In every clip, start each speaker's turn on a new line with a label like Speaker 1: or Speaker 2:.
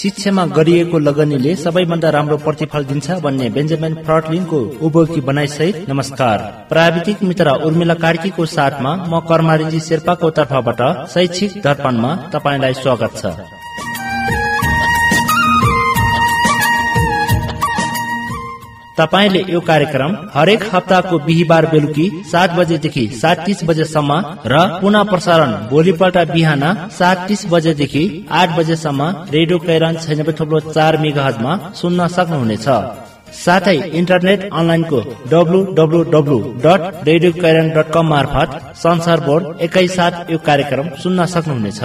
Speaker 1: शिक्षामा गरिएको लगानीले सबैभन्दा राम्रो प्रतिफल दिन्छ भन्ने बेन्जामिन फ्रन्टलिनको उभोकी बनाइसहित नमस्कार। प्राविधिक मित्र उर्मिला कार्कीको साथमा म कर्मारिजी शेर्पाको तर्फबाट शैक्षिक दर्पणमा तपाईलाई स्वागत छ। तपाईले यो कार्यक्रम हरेक हप्ताको बिहीबार बेलुकी 7 बजेदेखि 7:30 बजेसम्म र पुनः प्रसारण भोलिपल्ट बिहान 7:30 बजेदेखि 8 बजेसम्म रेडियो कैरन 96.4 मेगाहर्जमा सुन्न सक्नुहुनेछ। साथै इन्टरनेट अनलाइनको www.radiokairan.com मार्फत संसारभर एकैसाथ यो कार्यक्रम सुन्न सक्नुहुनेछ।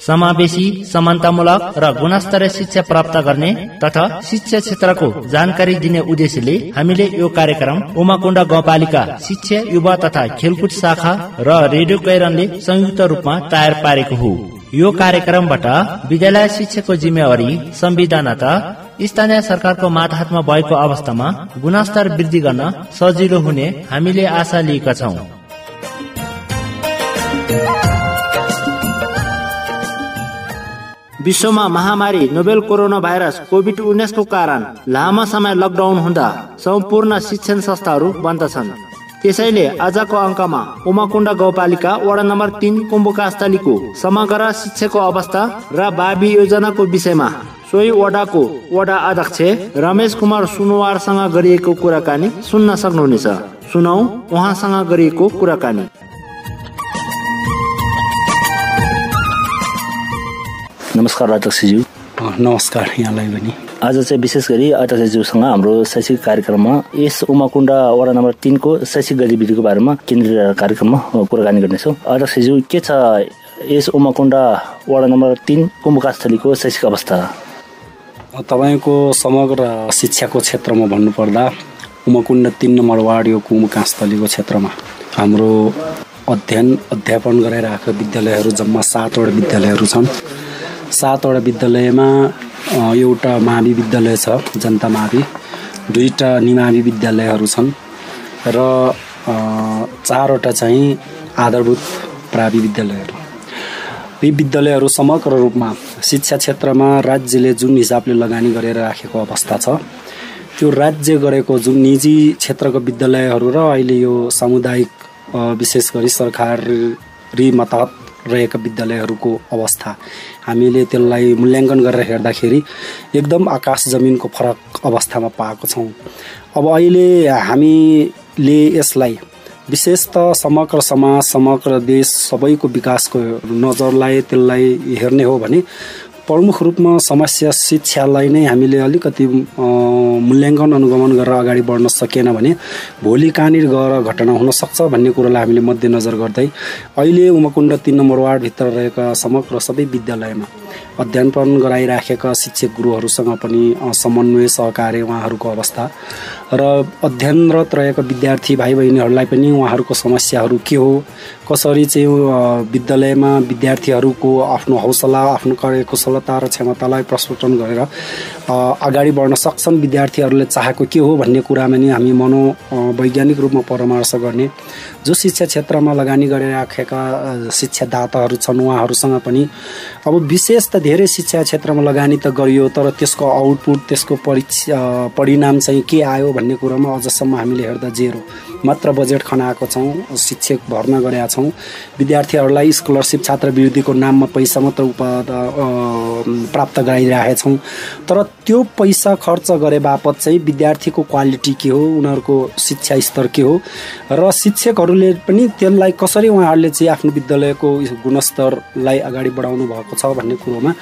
Speaker 1: समावेशी, समानतामूलक र गुणस्तरीय शिक्षा प्राप्त गर्ने तथा शिक्षा क्षेत्रको जानकारी दिने उद्देश्यले हामीले यो कार्यक्रम उमाकुण्ड गाउँपालिका शिक्षा, युवा तथा खेलकुद शाखा र रेडियो कैरनले संयुक्त रूपमा तयार पारेको हो। यो कार्यक्रमबाट विद्यालय शिक्षाको जिम्मेवारी संविधानतः स्थानीय सरकारको मातहतमा भएको अवस्थामा गुणस्तर वृद्धि गर्न सजिलो हुने हामीले आशा लिएका छौं। विश्वमा महामारी नोभेल कोरोना भाइरस कोभिड-19 को कारण लामो समय लकडाउन हुँदा सम्पूर्ण शिक्षण संस्थाहरू बन्द छन्। त्यसैले आजको अङ्कमा उमाकुण्ड गाउँपालिका वडा नम्बर 3 कुम्भकास्थलीको समग्र शिक्षाको अवस्था र भावी योजनाको विषयमा सोही वडाको वडा अध्यक्ष रमेश कुमार सुनवारसँग गरिएको कुराकानी सुन्न सक्नुहुनेछ। सुनौ उहाँसँग गरिएको कुराकानी।
Speaker 2: नमस्कार अध्यक्षज्यू।
Speaker 3: नमस्कार यहाँलाई पनि।
Speaker 2: आज चाहिँ विशेष गरी अध्यक्षज्यूसँग हाम्रो शैक्षिक कार्यक्रममा यस उमाकुण्ड वडा नम्बर 3 को शैक्षिक गतिविधिको बारेमा केन्द्रीय कार्यक्रममा कुराकानी गर्नेछौँ। अध्यक्षज्यू, के छ यस उमाकुण्ड वडा नम्बर 3 कुम्भकास्थलीको शैक्षिक अवस्था?
Speaker 3: तपाईँको समग्र शिक्षाको क्षेत्रमा भन्नुपर्दा उमाकुण्ड 3 नम्बर वार्ड यो कुम्भकास्थलीको क्षेत्रमा हाम्रो अध्यापन गरिरहेका विद्यालयहरू जम्मा 7 वटा विद्यालयहरू छन्। 7 वटा विद्यालयमा एउटा मावि विद्यालय छ, जनता मावि, 2टा निमावि विद्यालयहरू छन् र 4 वटा चाहिँ आधारभूत प्रावि विद्यालयहरू। यी विद्यालयहरू समग्र रूपमा शिक्षा क्षेत्रमा राज्यले जुन हिसाबले लगानी गरेर राखेको अवस्था छ, त्यो राज्य गरेको जुन निजी क्षेत्रको विद्यालयहरू र अहिले यो सामुदायिक विशेष गरी सरकारी मतहत रहेका विद्यालयहरूको अवस्था हामीले त्यसलाई मूल्याङ्कन गरेर हेर्दाखेरि एकदम आकाश जमिनको फरक अवस्थामा पाएको छौँ। अब अहिले हामीले यसलाई विशेषतः समग्र समाज, समग्र देश, सबैको विकासको नजरलाई त्यसलाई हेर्ने हो भने प्रमुख रूपमा समस्या शिक्षालाई नै हामीले अलिकति मूल्याङ्कन अनुगमन गरेर अगाडि बढ्न सकेन भने भोलि कहाँनिर गएर घटना हुन सक्छ भन्ने कुरोलाई हामीले मध्यनजर गर्दै अहिले उमाकुण्ड 3 नम्बर वार्डभित्र रहेका समग्र सबै विद्यालयमा अध्ययन गराइराखेका शिक्षक गुरुहरूसँग पनि समन्वय, सहकार्य, उहाँहरूको अवस्था र अध्ययनरत रहेका विद्यार्थी भाइ बहिनीहरूलाई पनि उहाँहरूको समस्याहरू के हो, कसरी चाहिँ विद्यालयमा विद्यार्थीहरूको आफ्नो हौसला, आफ्नो कार्यकुशलता र क्षमतालाई प्रस्फुटन गरेर अगाडि बढ्न सक्छन्, विद्यार्थीहरूले चाहेको के हो भन्ने कुरामा नि हामी मनोवैज्ञानिक रूपमा परामर्श गर्ने, जो शिक्षा क्षेत्रमा लगानी गरिराखेका शिक्षादाताहरू छन् उहाँहरूसँग पनि अब विशेष त धेरै शिक्षा क्षेत्रमा लगानी त गरियो, तर त्यसको आउटपुट, त्यसको परिणाम चाहिँ के आयो भन्ने कुरामा अझसम्म हामीले हेर्दा जेरो मात्र बजेट खनाएको छौँ, शिक्षक भर्ना गरेका छौँ, विद्यार्थीहरूलाई स्कलरसिप छात्रवृत्तिको नाममा पैसा मात्र प्राप्त गराइरहेका छौँ, तर त्यो पैसा खर्च गरे बापत चाहिँ विद्यार्थीको क्वालिटी के हो, उनीहरूको शिक्षा स्तर के हो र शिक्षकहरूले पनि त्यसलाई कसरी उहाँहरूले चाहिँ आफ्नो विद्यालयको गुणस्तरलाई अगाडि बढाउनु भएको छ भन्ने कुरोमा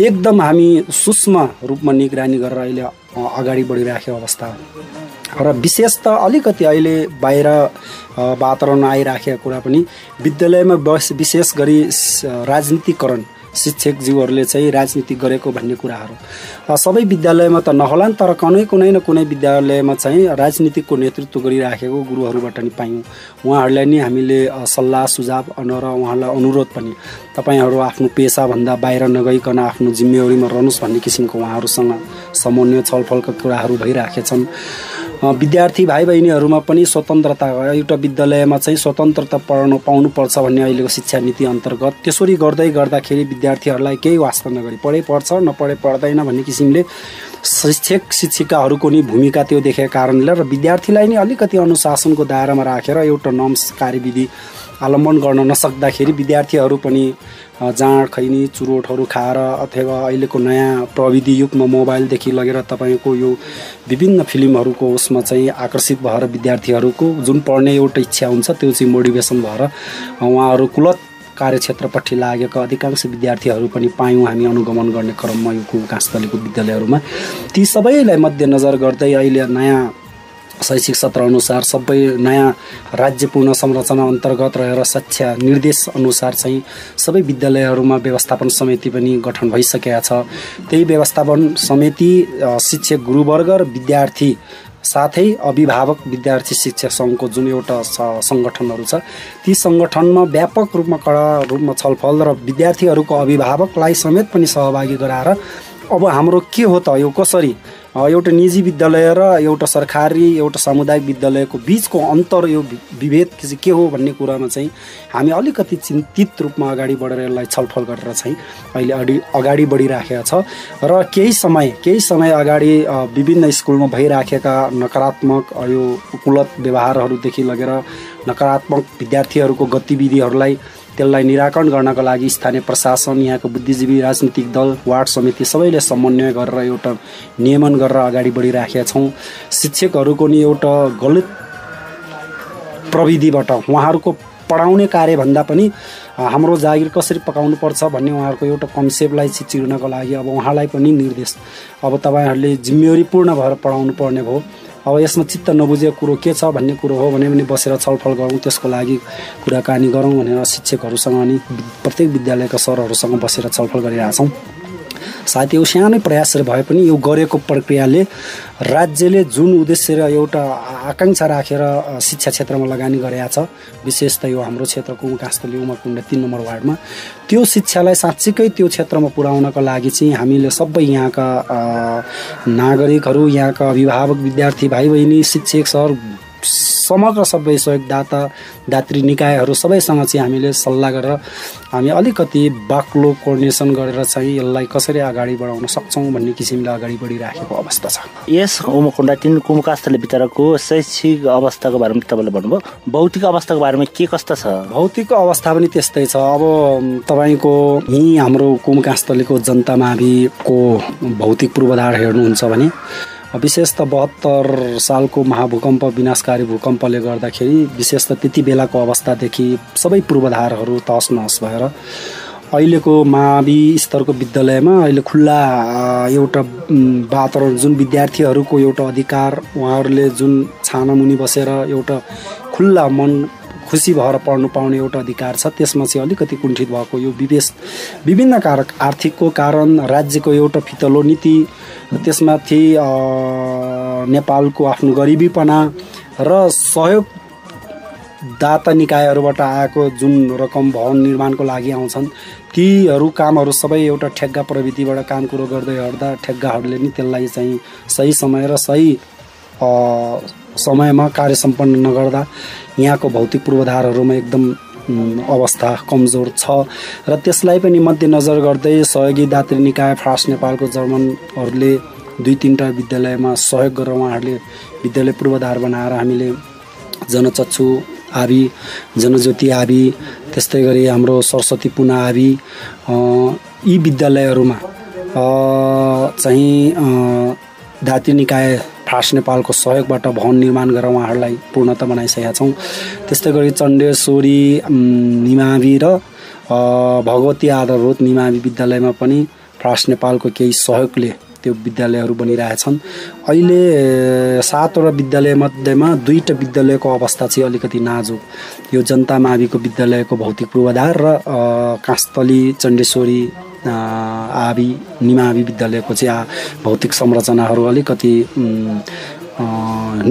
Speaker 3: एकदम हामी सूक्ष्म रूपमा निगरानी गरेर अहिले अगाडि बढिरहेको अवस्था र विशेष त अलिकति अहिले बाहिर वातावरण आइराखेको कुरा पनि विद्यालयमा विशेष गरी राजनीतिकरण शिक्षकज्यूहरूले चाहिँ राजनीति गरेको भन्ने कुराहरू सबै विद्यालयमा त नहोलान्, तर कुनै न कुनै विद्यालयमा चाहिँ राजनीतिको नेतृत्व गरिराखेको गुरुहरूबाट नि पायौँ। उहाँहरूलाई नि हामीले सल्लाह सुझाव र उहाँलाई अनुरोध पनि तपाईँहरू आफ्नो पेसाभन्दा बाहिर नगइकन आफ्नो जिम्मेवारीमा रहनुहोस् भन्ने किसिमको उहाँहरूसँग समन्वय छलफलका कुराहरू भइराखेका छन्। विद्यार्थी भाइ बहिनीहरूमा पनि स्वतन्त्रता, एउटा विद्यालयमा चाहिँ स्वतन्त्रता पाउनुपर्छ भन्ने अहिलेको शिक्षा नीति अन्तर्गत त्यसरी गर्दाखेरि विद्यार्थीहरूलाई केही वास्ता नगरी पढे पढ्छ नपढे पढ्दैन भन्ने किसिमले शिक्षक शिक्षिकाहरूको नि भूमिका त्यो देखेका कारणले र विद्यार्थीलाई नि अलिकति अनुशासनको दायरामा राखेर एउटा नर्म्स कार्यविधि अवलम्बन गर्न नसक्दाखेरि विद्यार्थीहरू पनि जाँड खैनी चुरोटहरू खाएर अथवा अहिलेको नयाँ प्रविधि युगमा मोबाइलदेखि लगेर तपाईँको यो विभिन्न फिल्महरूको उसमा चाहिँ आकर्षित भएर विद्यार्थीहरूको जुन पढ्ने एउटा इच्छा हुन्छ त्यो चाहिँ मोटिभेसन भएर उहाँहरू कुलत कार्यक्षेत्रपट्टि लागेका अधिकांश विद्यार्थीहरू पनि पायौँ हामी अनुगमन गर्ने क्रममा यो काँसतलीको विद्यालयहरूमा। ती सबैलाई मध्यनजर गर्दै अहिले नयाँ शैक्षिक सत्र अनुसार सबै नयाँ राज्य पूर्ण संरचना अन्तर्गत रहेर शिक्षा निर्देश अनुसार चाहिँ सबै विद्यालयहरूमा व्यवस्थापन समिति पनि गठन भइसकेका छ। त्यही व्यवस्थापन समिति शिक्षक गुरुवर्ग र विद्यार्थी साथै अभिभावक विद्यार्थी शिक्षक सङ्घको जुन एउटा सङ्गठनहरू छ ती सङ्गठनमा व्यापक रूपमा कडा रूपमा छलफल र विद्यार्थीहरूको अभिभावकलाई समेत पनि सहभागी गराएर अब हाम्रो के हो त यो कसरी एउटा निजी विद्यालय र एउटा सरकारी एउटा सामुदायिक विद्यालयको बीचको अन्तर यो विभेद के हो भन्ने कुरामा चाहिँ हामी अलिकति चिन्तित रूपमा अगाडि बढेर यसलाई छलफल गरेर चाहिँ अहिले अगाडि बढिराखेका छ र केही समय अगाडि विभिन्न स्कुलमा भइराखेका नकारात्मक यो कुलत व्यवहारहरूदेखि लगेर नकारात्मक विद्यार्थीहरूको गतिविधिहरूलाई त्यसलाई निराकरण गर्नका लागि स्थानीय प्रशासन यहाँको बुद्धिजीवी राजनीतिक दल वार्ड समिति सबैले समन्वय गरेर एउटा नियमन गरेर अगाडि बढिराखेका छौँ। शिक्षकहरूको नि एउटा गलत प्रविधिबाट उहाँहरूको पढाउने कार्यभन्दा पनि हाम्रो जागिर कसरी पकाउनुपर्छ भन्ने उहाँहरूको एउटा कन्सेप्टलाई चिर्नको लागि अब उहाँलाई पनि निर्देश अब तपाईँहरूले जिम्मेवारीपूर्ण भएर पढाउनु पर्ने भयो। अब यसमा चित्त नबुझेको कुरो के छ भन्ने कुरो हो भने पनि बसेर छलफल गरौँ, त्यसको लागि कुराकानी गरौँ भनेर शिक्षकहरूसँग अनि प्रत्येक विद्यालयका सरहरूसँग बसेर छलफल गरिरहेछौँ। सायद यो सानै प्रयास भए पनि यो गरेको प्रक्रियाले राज्यले जुन उद्देश्य र एउटा आकाङ्क्षा राखेर शिक्षा क्षेत्रमा लगानी गरेको छ विशेष त यो हाम्रो क्षेत्रको काँसतली उमरकुण्ड 3 नम्बर वार्डमा त्यो शिक्षालाई साँच्चीकै त्यो क्षेत्रमा पुर्याउनका लागि चाहिँ हामीले सबै यहाँका नागरिकहरू यहाँका अभिभावक विद्यार्थी भाइ बहिनी शिक्षक सर समग्र सबै सहयोगदाता दात्री निकायहरू सबैसँग चाहिँ हामीले सल्लाह गरेर हामी अलिकति बाक्लो कोर्डिनेसन गरेर चाहिँ यसलाई कसरी अगाडि बढाउन सक्छौँ भन्ने किसिमले अगाडि बढिराखेको अवस्था छ।
Speaker 2: यस उमरकुण्ड 3 कुमकास्थली वितरकको शैक्षिक अवस्थाको बारेमा तपाईँले भन्नुभयो, भौतिक अवस्थाको बारेमा के कस्ता छ?
Speaker 3: भौतिक अवस्था पनि त्यस्तै छ। अब तपाईँको यहीँ हाम्रो कुमकास्थलीको जनता माविको भौतिक पूर्वाधार हेर्नुहुन्छ भने विशेष त 72 सालको महाभूकम्प विनाशकारी भूकम्पले गर्दाखेरि विशेष त त्यति बेलाको अवस्थादेखि सबै पूर्वाधारहरू तहस नहस भएर अहिलेको मावि स्तरको विद्यालयमा अहिले खुल्ला एउटा वातावरण जुन विद्यार्थीहरूको एउटा अधिकार उहाँहरूले जुन छानामुनि बसेर एउटा खुल्ला मन खुसी भएर पढ्नु पाउने एउटा अधिकार छ त्यसमा चाहिँ अलिकति कुण्ठित भएको यो विभिन्न कारक आर्थिकको कारण राज्यको एउटा फितलो नीति त्यसमाथि नेपालको आफ्नो गरिबीपना र सहयोगदाता निकायहरूबाट आएको जुन रकम भवन निर्माणको लागि आउँछन् तीहरू कामहरू सबै एउटा ठेक्का प्रवृत्तिबाट काम कुरो गर्दै गर्दा ठेक्काहरूले नि त्यसलाई चाहिँ सही समय र सही समयमा कार्य सम्पन्न नगर्दा यहाँको भौतिक पूर्वाधारहरूमा एकदम अवस्था कमजोर छ र त्यसलाई पनि मध्यनजर गर्दै सहयोगी दात्री निकाय फ्रान्स नेपालको जर्मनहरूले 2-3 विद्यालयमा सहयोग गरेर उहाँहरूले विद्यालय पूर्वाधार बनाएर हामीले जनचक्षु आदि जनज्योति आदि त्यस्तै गरी हाम्रो सरस्वती पुना आदि यी विद्यालयहरूमा चाहिँ दात्री निकाय फ्रान्स नेपालको सहयोगबाट भवन निर्माण गरेर उहाँहरूलाई पूर्णता बनाइसकेका छौँ। त्यस्तै गरी चण्डेश्वरी निमावि र भगवती आधारभूत निमावि विद्यालयमा पनि फ्रान्स नेपालको केही सहयोगले त्यो विद्यालयहरू बनिरहेछन्। अहिले 7वटा विद्यालयमध्येमा 2टा विद्यालयको अवस्था चाहिँ अलिकति नाजुक। यो जनता माविको विद्यालयको भौतिक पूर्वाधार र काँसतली चण्डेश्वरी आबी निमावि विद्यालयको चाहिँ भौतिक संरचनाहरू अलिकति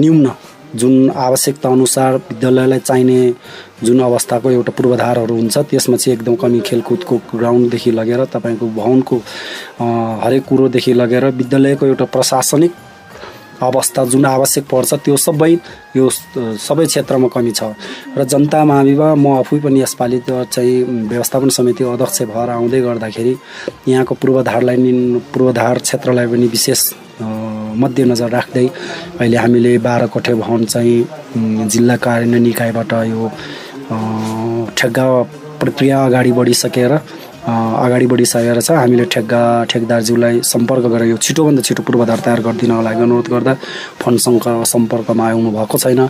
Speaker 3: न्यून जुन आवश्यकता अनुसार विद्यालयलाई चाहिने जुन अवस्थाको एउटा पूर्वाधारहरू हुन्छ त्यसमा चाहिँ एकदम कमी खेलकुदको ग्राउन्डदेखि लगेर तपाईँको भवनको हरेक कुरोदेखि लगेर विद्यालयको एउटा प्रशासनिक अवस्था जुन आवश्यक पर्छ त्यो सबै क्षेत्रमा कमी छ र जनता महाभिमा म आफै पनि यसपालि चाहिँ व्यवस्थापन समिति अध्यक्ष भएर आउँदै गर्दाखेरि यहाँको पूर्वाधार क्षेत्रलाई पनि विशेष मध्यनजर राख्दै अहिले हामीले 12 कोठे भवन चाहिँ जिल्ला कार्यान्वयन निकायबाट यो ठेक्का प्रक्रिया अगाडि बढिसकेर छ। हामीले ठेकदारज्यूलाई सम्पर्क गरेर यो छिटोभन्दा छिटो पूर्वाधार तयार गरिदिनको लागि अनुरोध गर्दा फोनसँग सम्पर्कमा आउनु भएको छैन।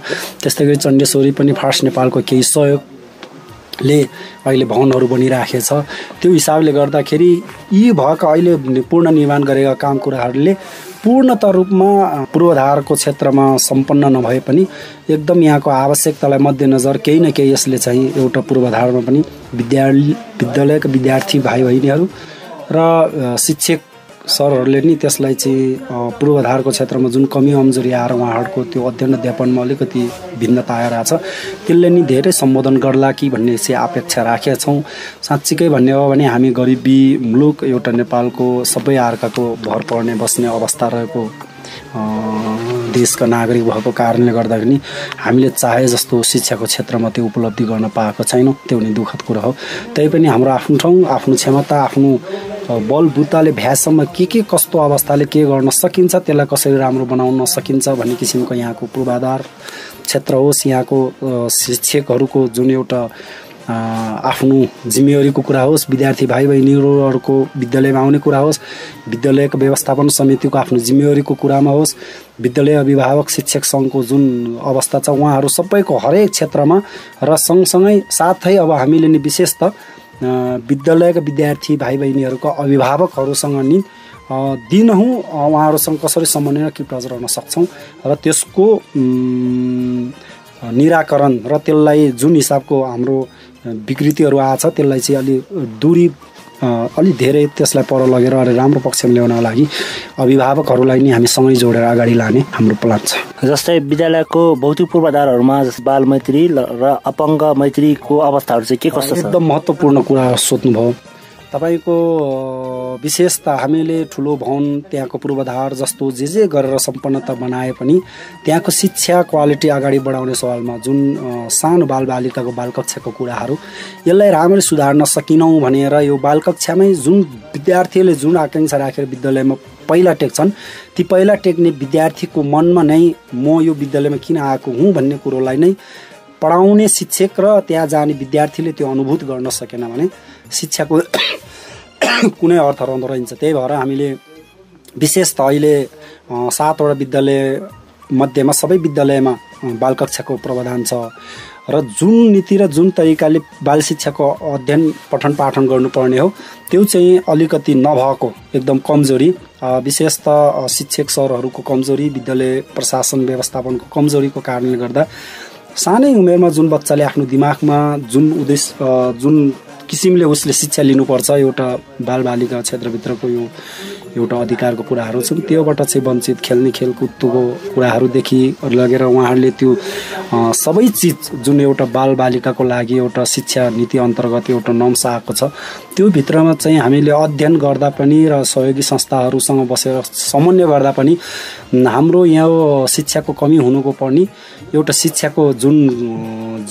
Speaker 3: त्यस्तै गरी चण्डेश्वरी पनि फार्स्ट नेपालको केही सहयोगले अहिले भवनहरू बनिराखेको छ। त्यो हिसाबले गर्दाखेरि यी भएका अहिले पूर्ण निर्माण गरेका काम कुराहरूले पूर्णत रूपमा पूर्वाधारको क्षेत्रमा सम्पन्न नभए पनि एकदम यहाँको आवश्यकतालाई मध्यनजर केही न केही यसले चाहिँ एउटा पूर्वाधारमा पनि विद्यालयका विद्यार्थी भाइ बहिनीहरू र शिक्षक सरहरूले नि त्यसलाई चाहिँ पूर्वाधारको क्षेत्रमा जुन कमी कमजोरी आएर उहाँहरूको त्यो अध्ययन अध्यापनमा अलिकति भिन्नता आइरहेछ त्यसले नि धेरै सम्बोधन गर्ला कि भन्ने चाहिँ अपेक्षा राखेका छौँ। साँच्चीकै भन्ने हो भने हामी गरिबी मुलुक एउटा नेपालको सबै आर्काको भर पर्ने बस्ने अवस्था रहेको देशका नागरिक भएको कारणले गर्दाखेरि हामीले चाहे जस्तो शिक्षाको क्षेत्रमा त्यो उपलब्धि गर्न पाएको छैनौँ। त्यो नि दुःखद कुरा हो। तैपनि हाम्रो आफ्नो ठाउँ आफ्नो क्षमता आफ्नो बलबुताले भ्यासम्म के कस्तो अवस्थाले के गर्न सकिन्छ त्यसलाई कसरी राम्रो बनाउन सकिन्छ भन्ने किसिमको यहाँको पूर्वाधार क्षेत्र होस् यहाँको शिक्षकहरूको जुन एउटा आफ्नो जिम्मेवारीको कुरा होस् विद्यार्थी भाइ बहिनीहरूको विद्यालयमा आउने कुरा होस् विद्यालयको व्यवस्थापन समितिको आफ्नो जिम्मेवारीको कुरामा होस् विद्यालय अभिभावक शिक्षक सङ्घको जुन अवस्था छ उहाँहरू सबैको हरेक क्षेत्रमा र सँगसँगै साथै अब हामीले नि विशेष त विद्यालयका विद्यार्थी भाइ बहिनीहरूको अभिभावकहरूसँग नि दिनहुँ उहाँहरूसँग कसरी समन्वय किप्राज रहन सक्छौँ र त्यसको निराकरण र त्यसलाई जुन हिसाबको हाम्रो विकृतिहरू आछ त्यसलाई चाहिँ अलि धेरै त्यसलाई पर लगेर अलि राम्रो पक्षमा ल्याउनको लागि अभिभावकहरूलाई नि हामी सँगै जोडेर अगाडि लाने हाम्रो प्लान छ।
Speaker 2: जस्तै विद्यालयको भौतिक पूर्वाधारहरूमा बाल मैत्री र अपाङ्ग मैत्रीको अवस्थाहरू चाहिँ के कस्तो छ?
Speaker 3: एकदम महत्त्वपूर्ण कुरा सोध्नुभयो तपाईको। विशेष त हामीले ठुलो भवन त्यहाँको पूर्वाधार जस्तो जे गरेर सम्पन्नता बनाए पनि त्यहाँको शिक्षा क्वालिटी अगाडि बढाउने सवालमा जुन सानो बालबालिकाको बालकक्षाको कुराहरू यसलाई राम्ररी सुधार्न सकिनौँ भनेर यो बालकक्षामै जुन विद्यार्थीले जुन आकाङ्क्षा राखेर विद्यालयमा पहिला टेक्छन् ती पहिला टेक्ने विद्यार्थीको मनमा नै म यो विद्यालयमा किन आएको हुँ भन्ने कुरोलाई नै पढाउने शिक्षक र त्यहाँ जाने विद्यार्थीले त्यो अनुभूत गर्न सकेन भने शिक्षाको कुनै अर्थ रहँदो रहन्छ। त्यही भएर हामीले विशेष त अहिले 7 वटा विद्यालय मध्येमा सबै विद्यालयमा बालकक्षाको प्रावधान छ र जुन नीति र जुन तरिकाले बाल शिक्षाको अध्ययन पठन पाठन गर्नुपर्ने हो त्यो चाहिँ अलिकति नभएको एकदम कमजोरी विशेष त शिक्षक सरहरूको कमजोरी विद्यालय प्रशासन व्यवस्थापनको कमजोरीको कारणले गर्दा सानै उमेरमा जुन बच्चाले आफ्नो दिमागमा जुन उद्देश्य जुन किसिमले उसले शिक्षा लिनुपर्छ एउटा बालबालिका क्षेत्रभित्रको यो एउटा अधिकारको कुराहरू छन् त्योबाट चाहिँ वञ्चित खेल्ने खेलकुदको कुराहरूदेखि लगेर उहाँहरूले त्यो सबै चिज जुन एउटा बालबालिकाको लागि एउटा शिक्षा नीति अन्तर्गत एउटा नम्स आएको छ त्यो भित्रमा चाहिँ हामीले अध्ययन गर्दा पनि र सहयोगी संस्थाहरूसँग बसेर समन्वय गर्दा पनि हाम्रो यहाँ शिक्षाको कमी हुनुको पनि एउटा शिक्षाको जुन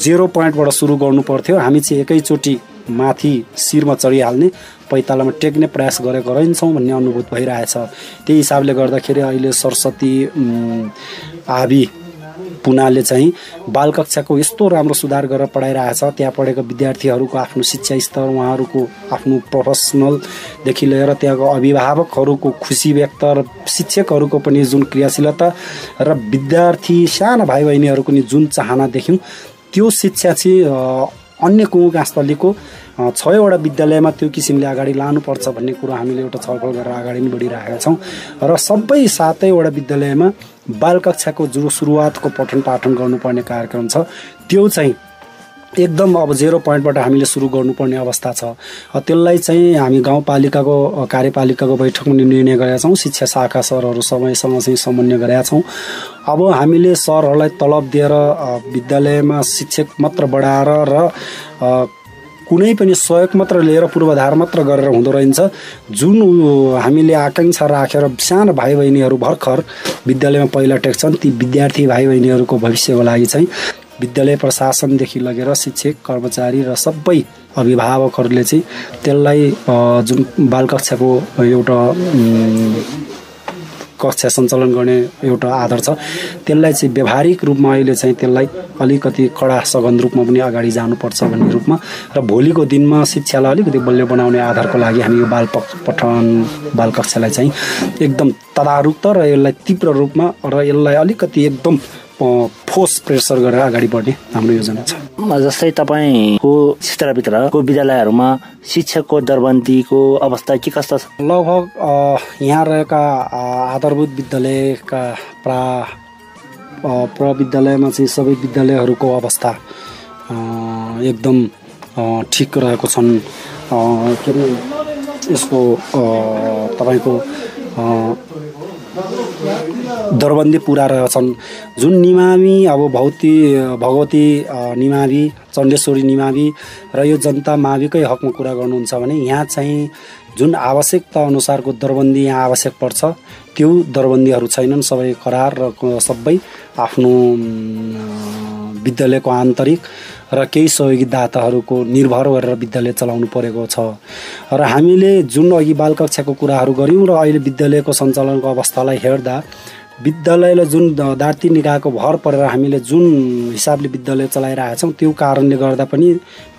Speaker 3: 0 पोइन्टबाट सुरु गर्नु पर्थ्यो हामी चाहिँ एकैचोटि माथि शिरमा चढिहाल्ने पैतालामा टेक्ने प्रयास गरेको रहन्छौँ भन्ने अनुभूत भइरहेछ। त्यही हिसाबले गर्दाखेरि अहिले सरस्वती आबी पुनाले चाहिँ बाल कक्षाको यस्तो राम्रो सुधार गरेर पढाइरहेछ। त्यहाँ पढेको विद्यार्थीहरूको आफ्नो शिक्षा स्तर उहाँहरूको आफ्नो प्रोफेसनलदेखि लिएर त्यहाँको अभिभावकहरूको खुसी व्यक्त र शिक्षकहरूको पनि जुन क्रियाशीलता र विद्यार्थी साना भाइ बहिनीहरूको नि जुन चाहना देख्यौँ त्यो शिक्षा चाहिँ अन्य कुमुकास्थलीको 6 वटा विद्यालयमा त्यो किसिमले अगाडि लानुपर्छ भन्ने कुरा हामीले एउटा छलफल गरेर अगाडि नै बढिरहेका छौँ र सबै 7 वटा विद्यालयमा बाल कक्षाको जो सुरुवातको पठन पाठन गर्नुपर्ने कार्यक्रम छ त्यो चाहिँ एकदम अब 0 पोइन्टबाट हामीले सुरु गर्नुपर्ने अवस्था छ। त्यसलाई चाहिँ हामी गाउँपालिकाको कार्यपालिकाको बैठकमा निर्णय गरेका छौँ। शिक्षा शाखा सरहरू सबैसँग चाहिँ समन्वय गरेका छौँ। अब हामीले सरहरूलाई तलब दिएर विद्यालयमा शिक्षक मात्र बढाएर र कुनै पनि सहयोग मात्र लिएर पूर्वाधार मात्र गरेर हुँदो रहन्छ। जुन हामीले आकाङ्क्षा राखेर सानो भाइ बहिनीहरू भर्खर विद्यालयमा पहिला टेक्छन् ती विद्यार्थी भाइ बहिनीहरूको भविष्यको लागि चाहिँ विद्यालय प्रशासनदेखि लगेर शिक्षक कर्मचारी र सबै अभिभावकहरूले चाहिँ त्यसलाई जुन बालकक्षाको एउटा कक्षा सञ्चालन गर्ने एउटा आधार छ त्यसलाई चाहिँ व्यावहारिक रूपमा अहिले चाहिँ त्यसलाई अलिकति कडा सघन रूपमा पनि अगाडि जानुपर्छ भन्ने रूपमा र भोलिको दिनमा शिक्षालाई अलिकति बलियो बनाउने आधारको लागि हामी यो बाल कक्षालाई चाहिँ एकदम तदारुक र यसलाई तीव्र रूपमा र यसलाई अलिकति एकदम फोर्स प्रेसर गरेर अगाडि बढ्ने हाम्रो योजना छ।
Speaker 2: जस्तै तपाईँको क्षेत्रभित्रको विद्यालयहरूमा शिक्षकको दरबन्दीको अवस्था के कस्तो छ?
Speaker 3: लगभग यहाँ रहेका आधारभूत विद्यालयका प्रविद्यालयमा चाहिँ सबै विद्यालयहरूको अवस्था एकदम ठिक रहेको छन्। के अरे यसको तपाईँको दरबन्दी पुरा रहेछन्। जुन निमावी अब भगवती निमावी चण्डेश्वरी निमावी र यो जनता माविकै हकमा कुरा गर्नुहुन्छ भने यहाँ चाहिँ जुन आवश्यकता अनुसारको दरबन्दी यहाँ आवश्यक पर्छ त्यो दरबन्दीहरू छैनन्। सबै करार र सबै आफ्नो विद्यालयको आन्तरिक र केही सहयोगी दाताहरूको निर्भर गरेर विद्यालय चलाउनु परेको छ। र हामीले जुन अघि बाल कक्षाको कुराहरू गऱ्यौँ र अहिले विद्यालयको सञ्चालनको अवस्थालाई हेर्दा विद्यालयलाई जुन दार्ती निकायको भर परेर हामीले जुन हिसाबले विद्यालय चलाइरहेका छौँ त्यो कारणले गर्दा पनि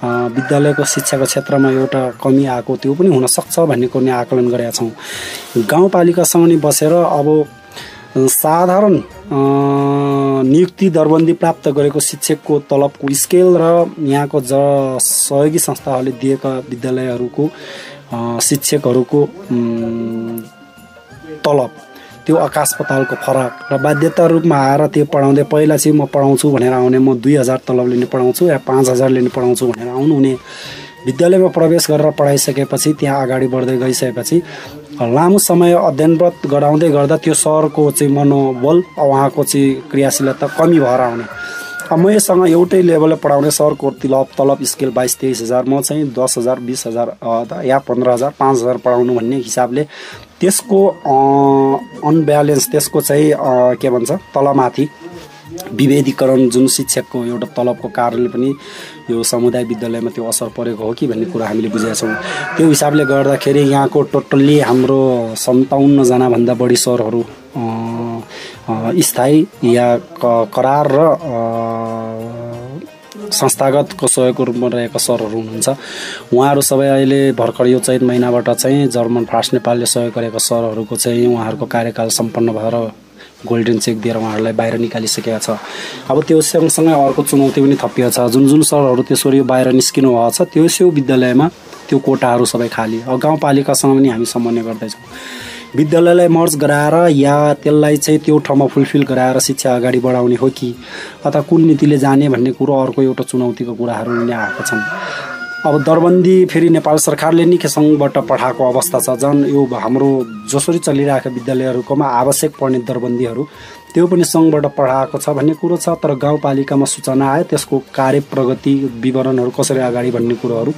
Speaker 3: विद्यालयको शिक्षाको क्षेत्रमा एउटा कमी आएको त्यो पनि हुनसक्छ भन्ने कुरो आकलन गरेका छौँ। गाउँपालिकासँग नि बसेर अब साधारण नियुक्ति दरबन्दी प्राप्त गरेको शिक्षकको तलबको स्केल र यहाँको सहयोगी संस्थाहरूले दिएका विद्यालयहरूको शिक्षकहरूको तलब त्यो आकाश पातालको फरक र बाध्यता रूपमा आएर त्यो पढाउँदै पहिला चाहिँ म पढाउँछु भनेर आउने म 2000 तलब लिने पढाउँछु या 5000 लिने पढाउँछु भनेर आउनु हुने विद्यालयमा प्रवेश गरेर पढाइसकेपछि त्यहाँ अगाडि बढ्दै गइसकेपछि लामो समय अध्ययनरत गराउँदै गर्दा त्यो सरको चाहिँ मनोबल उहाँको चाहिँ क्रियाशीलता कमी भएर आउने। अब मसँग एउटै लेभलले पढाउने सरको तलब स्केल 22-23 हजार म चाहिँ 10,000 20,000 या 15,000 5,000 पढाउनु भन्ने हिसाबले त्यसको अनब्यालेन्स त्यसको चाहिँ के भन्छ तलमाथि विभेदीकरण जुन शिक्षकको एउटा तलबको कारणले पनि यो समुदाय विद्यालयमा त्यो असर परेको हो कि भन्ने कुरा हामीले बुझेका छौँ। त्यो हिसाबले गर्दाखेरि यहाँको टोटल्ली हाम्रो 57 जनाभन्दा बढी सरहरू स्थायी या करार र संस्थागतको सहयोगको रूपमा रहेका सरहरू हुनुहुन्छ। उहाँहरू सबै अहिले भर्खर यो चैत महिनाबाट चाहिँ जर्मन फ्रान्स नेपालले सहयोग गरेका सरहरूको चाहिँ उहाँहरूको कार्यकाल सम्पन्न भएर गोल्डन चेक दिएर उहाँहरूलाई बाहिर निकालिसकेका छ। अब त्यो सँगसँगै अर्को चुनौती पनि थपिएको छ। जुन सरहरू त्यसरी बाहिर निस्किनु भएको छ त्यो विद्यालयमा त्यो कोटाहरू सबै खाली। अब गाउँपालिकासँग पनि हामी समन्वय गर्दैछौँ। विद्यालयलाई मर्ज गराएर या त्यसलाई चाहिँ त्यो ठाउँमा फुलफिल गराएर शिक्षा अगाडि बढाउने हो कि अथवा कुन नीतिले जाने भन्ने कुरो अर्को एउटा चुनौतीको कुराहरू नै आएका छन्। अब दरबन्दी फेरि नेपाल सरकारले नि सङ्घबाट पठाएको अवस्था छ। झन् यो हाम्रो जसरी चलिरहेका विद्यालयहरूकोमा आवश्यक पर्ने दरबन्दीहरू त्यो पनि सङ्घबाट पठाएको छ भन्ने कुरो छ। तर गाउँपालिकामा सूचना आयो त्यसको कार्य प्रगति विवरणहरू कसरी अगाडि भन्ने कुरोहरू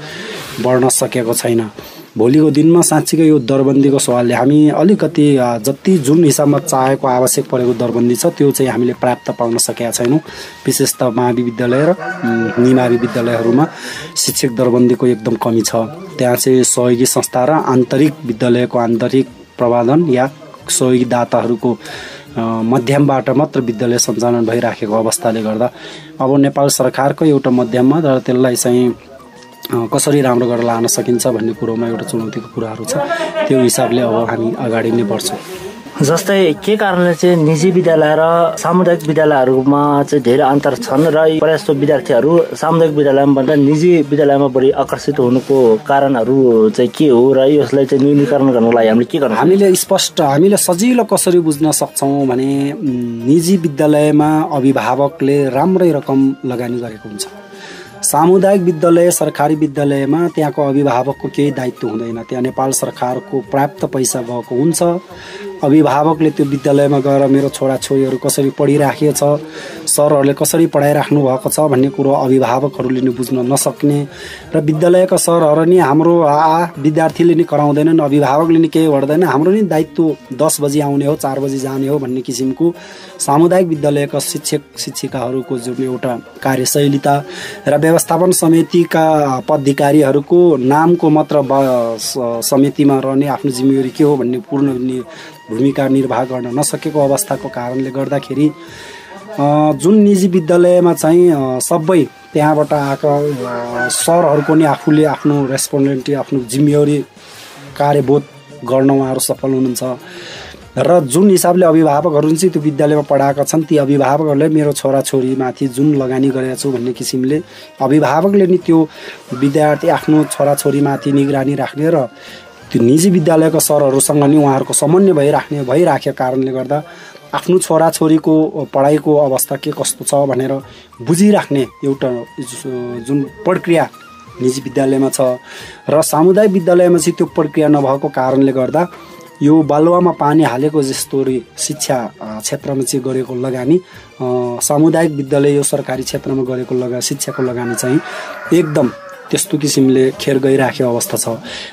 Speaker 3: बढ्न सकेको छैन। भोलिको दिनमा साँच्चीकै यो दरबन्दीको सवालले हामी अलिकति जति जुन हिसाबमा चाहेको आवश्यक परेको दरबन्दी छ त्यो चाहिँ हामीले प्राप्त पाउन सकेका छैनौँ। विशेष त मावि विद्यालय र निमावि विद्यालयहरूमा शिक्षक दरबन्दीको एकदम कमी छ। त्यहाँ चाहिँ सहयोगी संस्था र आन्तरिक विद्यालयको आन्तरिक प्रबन्धन या सहयोगी दाताहरूको मध्यमबाट मात्र विद्यालय सञ्चालन भइराखेको अवस्थाले गर्दा अब नेपाल सरकारको एउटा मध्यममा र त्यसलाई चाहिँ कसरी राम्रो गरेर लान सकिन्छ भन्ने कुरोमा एउटा चुनौतीको कुराहरू छ। त्यो हिसाबले अब हामी अगाडि नै बढ्छौँ।
Speaker 2: जस्तै के कारणले चाहिँ निजी विद्यालय र सामुदायिक विद्यालयहरूमा चाहिँ धेरै अन्तर छन् र प्रयास विद्यार्थीहरू सामुदायिक विद्यालयमा भन्दा निजी विद्यालयमा बढी आकर्षित हुनुको कारणहरू चाहिँ के हो र यसलाई चाहिँ न्यूनीकरण गर्नको लागि हामीले के गर्नु?
Speaker 3: हामीले सजिलो कसरी बुझ्न सक्छौँ भने निजी विद्यालयमा अभिभावकले राम्रै रकम लगानी गरेको हुन्छ। सामुदायिक विद्यालय सरकारी विद्यालयमा त्यहाँको अभिभावकको केही दायित्व हुँदैन। त्यहाँ नेपाल सरकारको पर्याप्त पैसा गएको हुन्छ अभिभावकले त्यो विद्यालयमा गएर मेरो छोराछोरीहरू कसरी पढिराखेको छ, सरहरूले कसरी पढाइराख्नु भएको छ भन्ने कुरो अभिभावकहरूले नि बुझ्न नसक्ने र विद्यालयका सरहरू नि हाम्रो विद्यार्थीले नि कराउँदैनन्, अभिभावकले नि केही गर्दैन, हाम्रो नि दायित्व 10 बजी आउने हो 4 बजी जाने हो भन्ने किसिमको सामुदायिक विद्यालयका शिक्षक शिक्षिकाहरूको जुन एउटा कार्यशैलीता र व्यवस्थापन समितिका पदाधिकारीहरूको नामको मात्र समितिमा रहने आफ्नो जिम्मेवारी के हो भन्ने पूर्ण भूमिका निर्वाह गर्न नसकेको अवस्थाको कारणले गर्दाखेरि जुन निजी विद्यालयमा चाहिँ सबै त्यहाँबाट आएका सरहरूको नि आफूले आफ्नो रेस्पोन्सिबिलिटी आफ्नो जिम्मेवारी कार्यबोध गर्न उहाँहरू सफल हुनुहुन्छ र जुन हिसाबले अभिभावकहरू चाहिँ त्यो विद्यालयमा पढाएका छन् ती अभिभावकहरूले मेरो छोराछोरीमाथि जुन लगानी गरेका छु भन्ने किसिमले अभिभावकले नि त्यो विद्यार्थी आफ्नो छोराछोरीमाथि निगरानी राख्ने र त्यो निजी विद्यालयका सरहरूसँग नि उहाँहरूको समन्वय भइराखेको कारणले गर्दा आफ्नो छोराछोरीको पढाइको अवस्था के कस्तो छ भनेर बुझिराख्ने एउटा जुन प्रक्रिया निजी विद्यालयमा छ र सामुदायिक विद्यालयमा चाहिँ त्यो प्रक्रिया नभएको कारणले गर्दा यो बालुवामा पानी हालेको जस्तो शिक्षा क्षेत्रमा चाहिँ गरेको लगानी सामुदायिक विद्यालय यो सरकारी क्षेत्रमा गरेको शिक्षाको लगानी चाहिँ एकदम त्यस्तो किसिमले खेर गइराखेको अवस्था छ।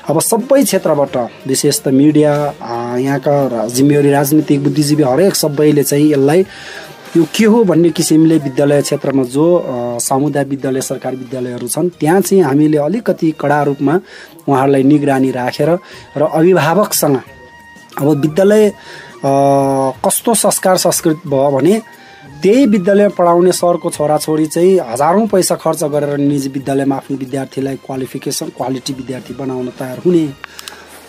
Speaker 3: अब सबै क्षेत्रबाट विशेष त मिडिया यहाँका जिम्मेवारी राजनीतिक बुद्धिजीवी हरेक सबैले चाहिँ यसलाई यो के हो भन्ने किसिमले विद्यालय क्षेत्रमा जो सामुदायिक विद्यालय सरकारी विद्यालयहरू छन् त्यहाँ चाहिँ हामीले अलिकति कडा रूपमा उहाँहरूलाई निगरानी राखेर र अभिभावकसँग अब विद्यालय कस्तो संस्कार संस्कृत भयो भने त्यही विद्यालयमा पढाउने सरको छोराछोरी चाहिँ हजारौं पैसा खर्च गरेर निजी विद्यालयमा आफ्नो विद्यार्थीलाई क्वालिटी विद्यार्थी बनाउन तयार हुने,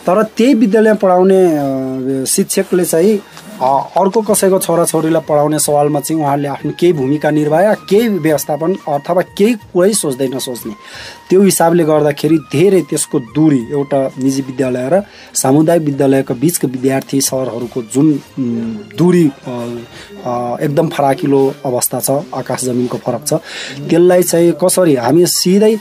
Speaker 3: तर त्यही विद्यालयमा पढाउने शिक्षकले चाहिँ अर्को कसैको छोराछोरीलाई पढाउने सवालमा चाहिँ उहाँहरूले आफ्नो केही भूमिका निर्वाह केही व्यवस्थापन अथवा केही कुरै सोच्दै नसोच्ने त्यो हिसाबले गर्दाखेरि धेरै त्यसको दूरी एउटा निजी विद्यालय र सामुदायिक विद्यालयको बीचको विद्यार्थी सरहरूको जुन दूरी एकदम फराकिलो अवस्था छ, आकाश जमिनको फरक छ। त्यसलाई चाहिँ कसरी हामी सिधै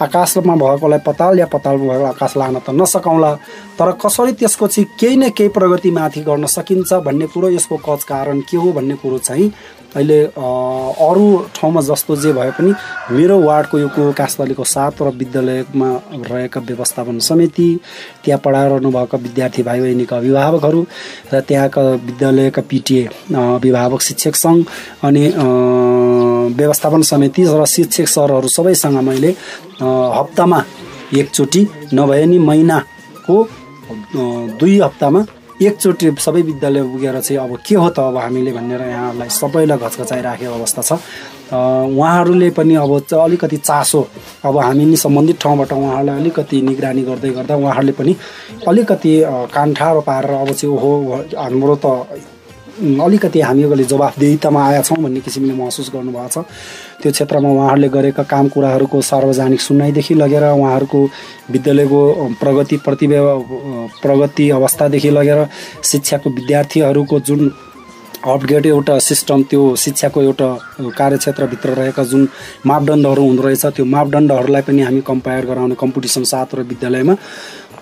Speaker 3: आकाशमा भएकोलाई पताल या पतालमा भएको आकाश लान त नसकौँला, तर कसरी त्यसको चाहिँ केही न केही प्रगति माथि गर्न सकिन्छ भन्ने कुरो, यसको कज कारण के हो भन्ने कुरो चाहिँ अहिले अरू ठाउँमा जस्तो जे भए पनि मेरो वार्डको यो कासतलीको 7 र विद्यालयमा रहेका व्यवस्थापन समिति, त्यहाँ पढाइरहनु भएका विद्यार्थी भाइ बहिनीका अभिभावकहरू र त्यहाँका विद्यालयका पिटिए अभिभावक शिक्षक सङ्घ अनि व्यवस्थापन समिति र शिक्षक सरहरू सबैसँग मैले हप्तामा एकचोटि नभए नि महिनाको 2 हप्तामा एकचोटि सबै विद्यालय पुगेर चाहिँ अब के हो त अब हामीले भनेर यहाँलाई सबैलाई घचघचाइराखेको अवस्था छ। उहाँहरूले पनि अब अलिकति चासो अब हामी नि सम्बन्धित ठाउँबाट उहाँहरूलाई अलिकति निगरानी गर्दै गर्दा उहाँहरूले पनि अलिकति कान ठाडो पारेर अब चाहिँ ओहो हाम्रो त अलिकति हामीहरूले जवाफदेहितामा आएका छौँ भन्ने किसिमले महसुस गर्नुभएको छ। त्यो क्षेत्रमा उहाँहरूले गरेका काम कुराहरूको सार्वजनिक सुन्नाइदेखि लगेर उहाँहरूको विद्यालयको प्रगति अवस्थादेखि लगेर शिक्षाको विद्यार्थीहरूको जुन अपग्रेड एउटा सिस्टम त्यो शिक्षाको एउटा कार्यक्षेत्रभित्र रहेका जुन मापदण्डहरू हुँदो रहेछ त्यो मापदण्डहरूलाई पनि हामी कम्पेयर गराउने कम्पिटिसन 7 र विद्यालयमा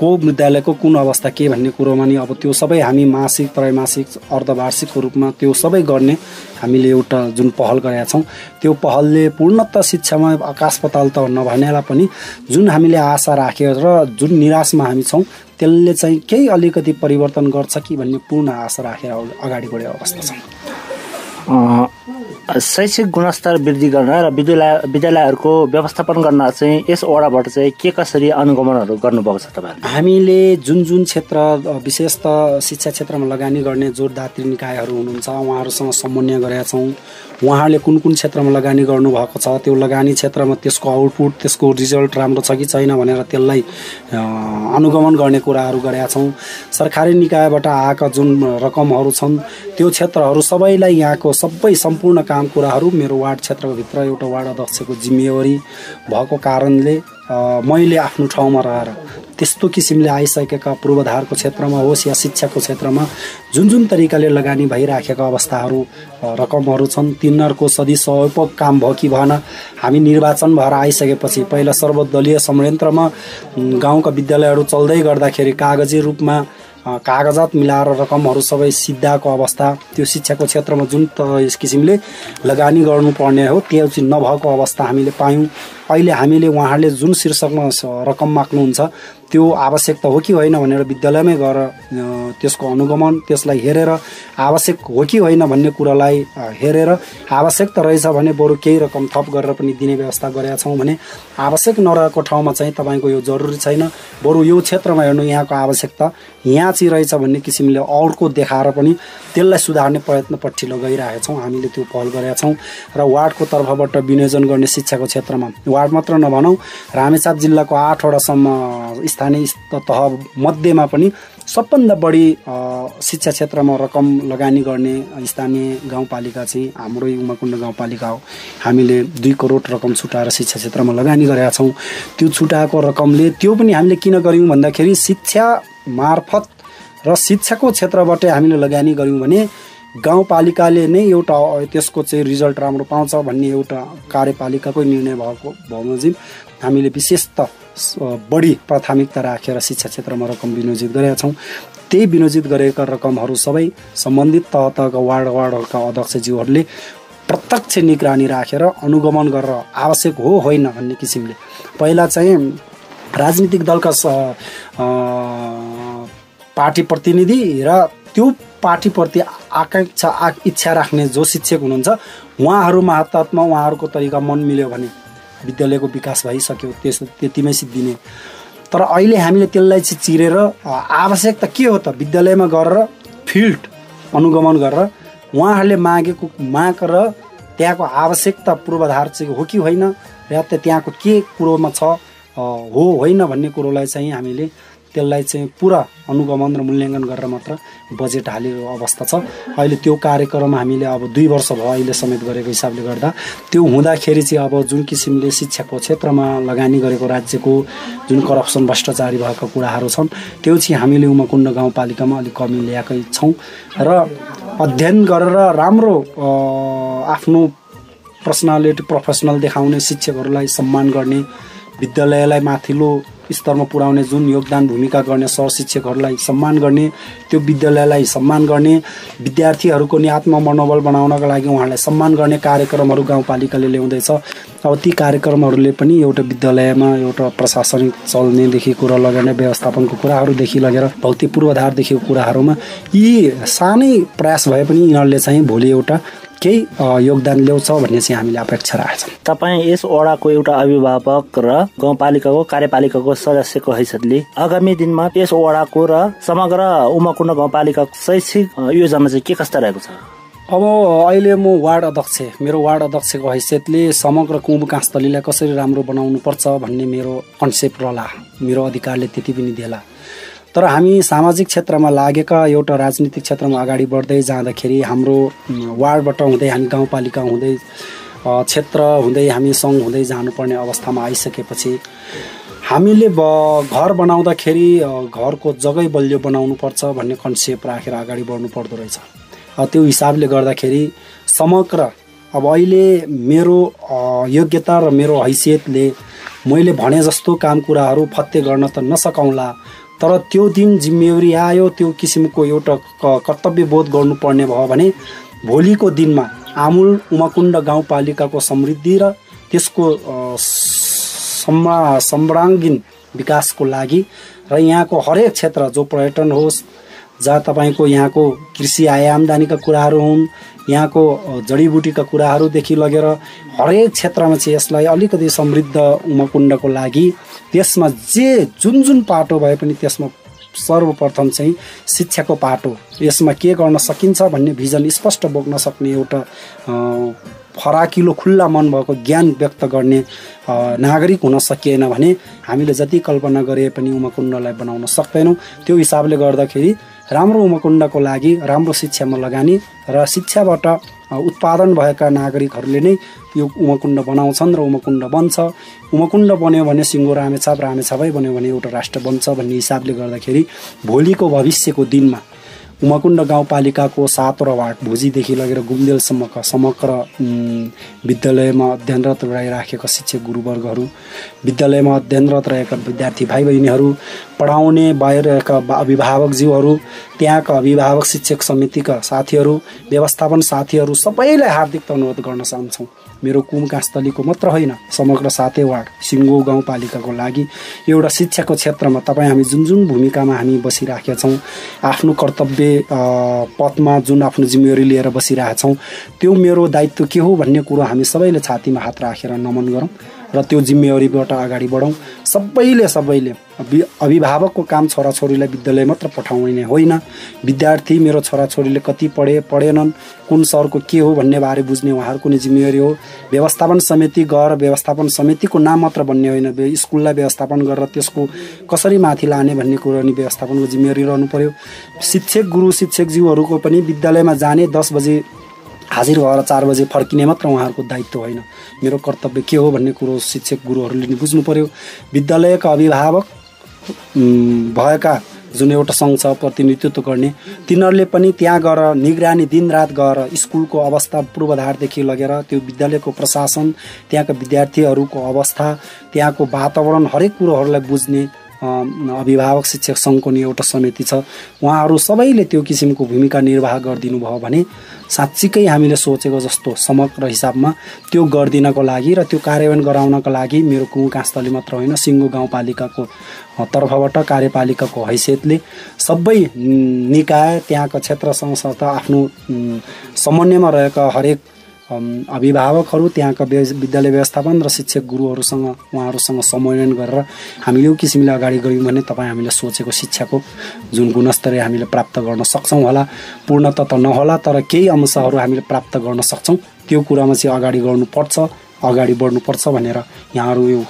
Speaker 3: विद्यालयको कुन अवस्था के भन्ने कुरोमा नि अब त्यो सबै हामी मासिक त्रैमासिक अर्धवार्षिकको रूपमा त्यो सबै गर्ने हामीले एउटा जुन पहल गरेका छौँ त्यो पहलले पूर्णतः शिक्षामा आकाश पताल त नभनेला पनि जुन हामीले आशा राखेर र जुन निराशमा हामी छौँ त्यसले चाहिँ केही अलिकति परिवर्तन गर्छ कि भन्ने पूर्ण आशा राखेर अगाडि बढेको अवस्था छ।
Speaker 2: शैक्षिक गुणस्तर वृद्धि गर्न र विद्यालयहरूको व्यवस्थापन गर्न चाहिँ यस वडाबाट चाहिँ के कसरी अनुगमनहरू गर्नुभएको छ तपाईँहरूले?
Speaker 3: हामीले जुन क्षेत्र विशेष त शिक्षा क्षेत्रमा लगानी गर्ने जोरदात्री निकायहरू हुनुहुन्छ उहाँहरूसँग समन्वय गरेका छौँ। उहाँहरूले कुन क्षेत्रमा लगानी गर्नुभएको छ त्यो लगानी क्षेत्रमा त्यसको आउटपुट त्यसको रिजल्ट राम्रो छ कि छैन भनेर त्यसलाई अनुगमन गर्ने कुराहरू गरेका छौँ। सरकारी निकायबाट आएका जुन रकमहरू छन् त्यो क्षेत्रहरू सबैलाई यहाँको सबै सम्पूर्ण काम कुराहरू मेरो वार्ड क्षेत्रको भित्र एउटा वार्ड अध्यक्षको जिम्मेवारी भएको कारणले मैले आफ्नो ठाउँमा रहेर त्यस्तो किसिमले आइसकेका पूर्वाधारको क्षेत्रमा होस् या शिक्षाको क्षेत्रमा जुन तरिकाले लगानी भइराखेका अवस्थाहरू रकमहरू छन् तिनीहरूको सदुपयोग काम भयो कि भएन। हामी निर्वाचन भएर आइसकेपछि पहिला सर्वदलीय संयन्त्रमा गाउँका विद्यालयहरू चल्दै गर्दाखेरि कागजी रूपमा कागजात मिलाएर रकमहरू सबै सिद्धाएको अवस्था, त्यो शिक्षाको क्षेत्रमा जुन यस किसिमले लगानी गर्नुपर्ने हो त्यो चाहिँ नभएको अवस्था हामीले पायौँ। अहिले हामीले उहाँहरूले जुन शीर्षकमा रकम माग्नुहुन्छ त्यो आवश्यकता हो कि होइन भनेर विद्यालयमै गएर त्यसको अनुगमन, त्यसलाई हेरेर आवश्यक हो कि होइन भन्ने कुरालाई हेरेर आवश्यकता रहेछ भने बरु केही रकम थप गरेर पनि दिने व्यवस्था गरेका छौँ भने आवश्यक नरहेको ठाउँमा चाहिँ तपाईँको यो जरुरी छैन, बरु यो क्षेत्रमा हेर्नु यहाँको आवश्यकता यहाँ चाहिँ रहेछ भन्ने किसिमले अर्को देखाएर पनि त्यसलाई सुधार्ने प्रयत्नपट्टि गइरहेका छौँ। हामीले त्यो पहल गरेका छौँ र वार्डको तर्फबाट विनियोजन गर्ने शिक्षाको क्षेत्रमा वार्ड मात्र नभनौँ, रामेछाप जिल्लाको 8वटासम्म स्थानीय तह मध्येमा पनि सबभन्दा बढी शिक्षा क्षेत्रमा रकम लगानी गर्ने स्थानीय गाउँपालिका चाहिँ हाम्रो उमाकुण्ड गाउँपालिका हो। हामीले 2 करोड रकम छुटाएर शिक्षा क्षेत्रमा लगानी गरेका छौँ। त्यो छुटाएको रकमले त्यो पनि हामीले किन गर्यौँ भन्दाखेरि शिक्षा मार्फत र शिक्षाको क्षेत्रबाट हामीले लगानी गर्यौँ भने गाउँपालिकाले नै एउटा त्यसको चाहिँ रिजल्ट राम्रो पाउँछ भन्ने एउटा कार्यपालिकाकै निर्णय भएको बमोजिम हामीले विशेषतः बढी प्राथमिकता राखेर शिक्षा क्षेत्रमा रकम विनियोजित गरेका छौँ। त्यही विनियोजित गरेका रकमहरू सबै सम्बन्धित तहका वार्डका अध्यक्षज्यूहरूले प्रत्यक्ष निगरानी राखेर अनुगमन गरेर आवश्यक हो होइन भन्ने किसिमले पहिला चाहिँ राजनीतिक दलका पार्टी प्रतिनिधि र त्यो पार्टीप्रति आकांक्षा इच्छा राख्ने जो शिक्षक हुनुहुन्छ उहाँहरूमा हातमा उहाँहरूको तरिका मन मिल्यो भने विद्यालयको विकास भइसक्यो, त्यतिमै सिद्धिने। तर अहिले हामीले त्यसलाई चाहिँ चिरेर आवश्यकता के हो त विद्यालयमा गरेर फिल्ड अनुगमन गरेर उहाँहरूले मागेको माग र त्यहाँको आवश्यकता पूर्वाधार चाहिँ हो कि होइन र त्यहाँको के कुरोमा छ हो होइन भन्ने कुरोलाई चाहिँ हामीले त्यसलाई चाहिँ पुरा अनुगमन र मूल्याङ्कन गरेर मात्र बजेट हालेको अवस्था छ। अहिले त्यो कार्यक्रम हामीले अब 2 वर्ष भयो अहिले समेत गरेको हिसाबले गर्दा त्यो हुँदाखेरि चाहिँ अब जुन किसिमले शिक्षाको क्षेत्रमा लगानी गरेको राज्यको जुन करप्सन भ्रष्टाचारी भएको कुराहरू छन् त्यो चाहिँ हामीले उमाकुण्ड गाउँपालिकामा अलिक कमी ल्याएकै छौँ र अध्ययन गरेर राम्रो आफ्नो पर्सनालिटी प्रोफेसनल देखाउने शिक्षकहरूलाई सम्मान गर्ने, विद्यालयलाई माथिल्लो स्तरमा पुर्याउने जुन योगदान भूमिका गर्ने सर शिक्षकहरूलाई सम्मान गर्ने, त्यो विद्यालयलाई सम्मान गर्ने, विद्यार्थीहरूको नि आत्ममनोबल बनाउनका लागि उहाँहरूलाई सम्मान गर्ने कार्यक्रमहरू गाउँपालिकाले ल्याउँदैछ। अब ती कार्यक्रमहरूले पनि एउटा विद्यालयमा एउटा प्रशासनिक चल्नेदेखि कुरा लगाउने व्यवस्थापनको कुराहरूदेखि लगेर भौतिक पूर्वाधारदेखिको कुराहरूमा यी सानै प्रयास भए पनि यिनीहरूले चाहिँ भोलि एउटा केही योगदान ल्याउँछ भन्ने चाहिँ हामीले अपेक्षा राखेका छौँ।
Speaker 2: तपाईँ यस वडाको एउटा अभिभावक र गाउँपालिकाको कार्यपालिकाको सदस्यको हैसियतले आगामी दिनमा यस वडाको र समग्र उमाकुण्ड गाउँपालिकाको शैक्षिक योजना चाहिँ के कस्ता रहेको छ?
Speaker 3: अब अहिले म वार्ड अध्यक्ष, मेरो वार्ड अध्यक्षको हैसियतले समग्र कुम्भकास्थलीलाई कसरी राम्रो बनाउनु पर्छ भन्ने मेरो कन्सेप्ट रहला, मेरो अधिकारले त्यति पनि देला। तर हामी सामाजिक क्षेत्रमा लागेका एउटा राजनीतिक क्षेत्रमा अगाडि बढ्दै जाँदाखेरि हाम्रो वार्डबाट हुँदै हामी गाउँपालिका हुँदै क्षेत्र हुँदै हामी सङ्घ हुँदै जानुपर्ने अवस्थामा आइसकेपछि हामीले घर बनाउँदाखेरि घरको जग्गै बलियो बनाउनुपर्छ भन्ने कन्सेप्ट राखेर अगाडि बढ्नु पर्दो रहेछ। त्यो हिसाबले गर्दाखेरि समग्र अब अहिले मेरो योग्यता र मेरो हैसियतले मैले भने जस्तो काम कुराहरू फत्ते गर्न त नसकाउँला, तर त्यो दिन जिम्मेवारी आयो, त्यो किसिमको एउटा कर्तव्य बोध गर्नुपर्ने भयो भने भोलिको दिनमा आमूल उमाकुण्ड गाउँपालिकाको समृद्धि र त्यसको सम्राङ्गीन विकासको लागि र यहाँको हरेक क्षेत्र जो पर्यटन होस्, जहाँ तपाईँको यहाँको कृषि आय आम्दानीका कुराहरू हुन्, यहाँको जडीबुटीका कुराहरूदेखि लगेर हरेक क्षेत्रमा चाहिँ यसलाई अलिकति समृद्ध उमाकुण्डको लागि त्यसमा जुन जुन पाटो भए पनि त्यसमा सर्वप्रथम चाहिँ शिक्षाको पाटो, यसमा के गर्न सकिन्छ भन्ने भिजन स्पष्ट बोक्न सक्ने एउटा फराकिलो खुल्ला मन भएको ज्ञान व्यक्त गर्ने नागरिक हुन सकिएन भने हामीले जति कल्पना गरे पनि उमाकुण्डलाई बनाउन सक्दैनौँ। त्यो हिसाबले गर्दाखेरि राम्रो उमाकुण्डको लागि राम्रो शिक्षामा लगानी र शिक्षाबाट उत्पादन भएका नागरिकहरूले नै यो उमाकुण्ड बनाउँछन् र उमाकुण्ड बन्छ। उमाकुण्ड बन्यो भने सिङ्गो रामेछाप, रामेछापै बन्यो भने एउटा राष्ट्र बन्छ भन्ने हिसाबले गर्दाखेरि भोलिको भविष्यको दिनमा उमाकुण्ड गाउँपालिकाको 7वटा वार्ड भुजीदेखि लगेर गुम्देलसम्मका समग्र विद्यालयमा अध्ययनरत राखेका शिक्षक गुरुवर्गहरू, विद्यालयमा अध्ययनरत रहेका विद्यार्थी भाइ बहिनीहरू, पढाउने बाहिरका अभिभावकज्यूहरू, त्यहाँका अभिभावक शिक्षक समितिका साथीहरू, व्यवस्थापन साथीहरू सबैलाई हार्दिक अनुरोध गर्न चाहन्छौँ। मेरो कुमकास्थलीको मात्र होइन, समग्र 7 वार्ड सिङ्गो गाउँपालिकाको लागि एउटा शिक्षाको क्षेत्रमा तपाईँ हामी जुन जुन भूमिकामा हामी बसिराखेका छौँ, आफ्नो कर्तव्य पथमा जुन आफ्नो जिम्मेवारी लिएर बसिरहेछौँ, त्यो मेरो दायित्व के हो भन्ने कुरो हामी सबैले छातीमा हात राखेर नमन गरौँ र त्यो जिम्मेवारीबाट अगाडि बढौँ। सबैले अभिभावकको काम छोराछोरीलाई विद्यालय मात्र पठाउने होइन, विद्यार्थी मेरो छोराछोरीले कति पढेनन्, कुन सरको के हो भन्ने बारे बुझ्ने उहाँहरूको नै जिम्मेवारी हो। व्यवस्थापन समिति गएर व्यवस्थापन समितिको नाम मात्र बन्ने होइन, स्कुललाई व्यवस्थापन गरेर त्यसको कसरी माथि लाने भन्ने कुरो नि व्यवस्थापनको जिम्मेवारी रहनु पर्यो। शिक्षक गुरु शिक्षकज्यूहरूको पनि विद्यालयमा जाने 10 बजे हाजिर भएर 4 बजे फर्किने मात्र उहाँहरूको दायित्व होइन, मेरो कर्तव्य के हो भन्ने कुरो शिक्षक गुरुहरूले नि बुझ्नु पर्यो। विद्यालयका अभिभावक भएका जुन एउटा सङ्घ छ प्रतिनिधित्व गर्ने, तिनीहरूले पनि त्यहाँ गएर निगरानी दिनरात गएर स्कुलको अवस्था पूर्वाधारदेखि लगेर त्यो विद्यालयको प्रशासन, त्यहाँका विद्यार्थीहरूको अवस्था, त्यहाँको वातावरण हरेक कुरोहरूलाई बुझ्ने अभिभावक शिक्षक सङ्घको नि एउटा समिति छ। उहाँहरू सबैले त्यो किसिमको भूमिका निर्वाह गरिदिनु भयो भने साँच्चीकै हामीले सोचेको जस्तो समग्र हिसाबमा त्यो गरिदिनको लागि र त्यो कार्यान्वयन गराउनको लागि मेरो कुमकास्थली मात्र होइन, सिङ्गो गाउँपालिकाको तर्फबाट कार्यपालिकाको हैसियतले सबै निकाय, त्यहाँका क्षेत्र संस्था, आफ्नो समन्वयमा रहेका हरेक अभिभावकहरू, त्यहाँका विद्यालय व्यवस्थापन र शिक्षक गुरुहरूसँग उहाँहरूसँग समन्वयन गरेर हामी यो किसिमले अगाडि गयौँ भने तपाईँ हामीले सोचेको शिक्षाको जुन गुणस्तरीय हामीले प्राप्त गर्न सक्छौँ होला। पूर्णतः त नहोला, तर केही अंशहरू हामीले प्राप्त गर्न सक्छौँ। त्यो कुरामा चाहिँ अगाडि अगाडि बढ्नुपर्छ भनेर यहाँहरू यो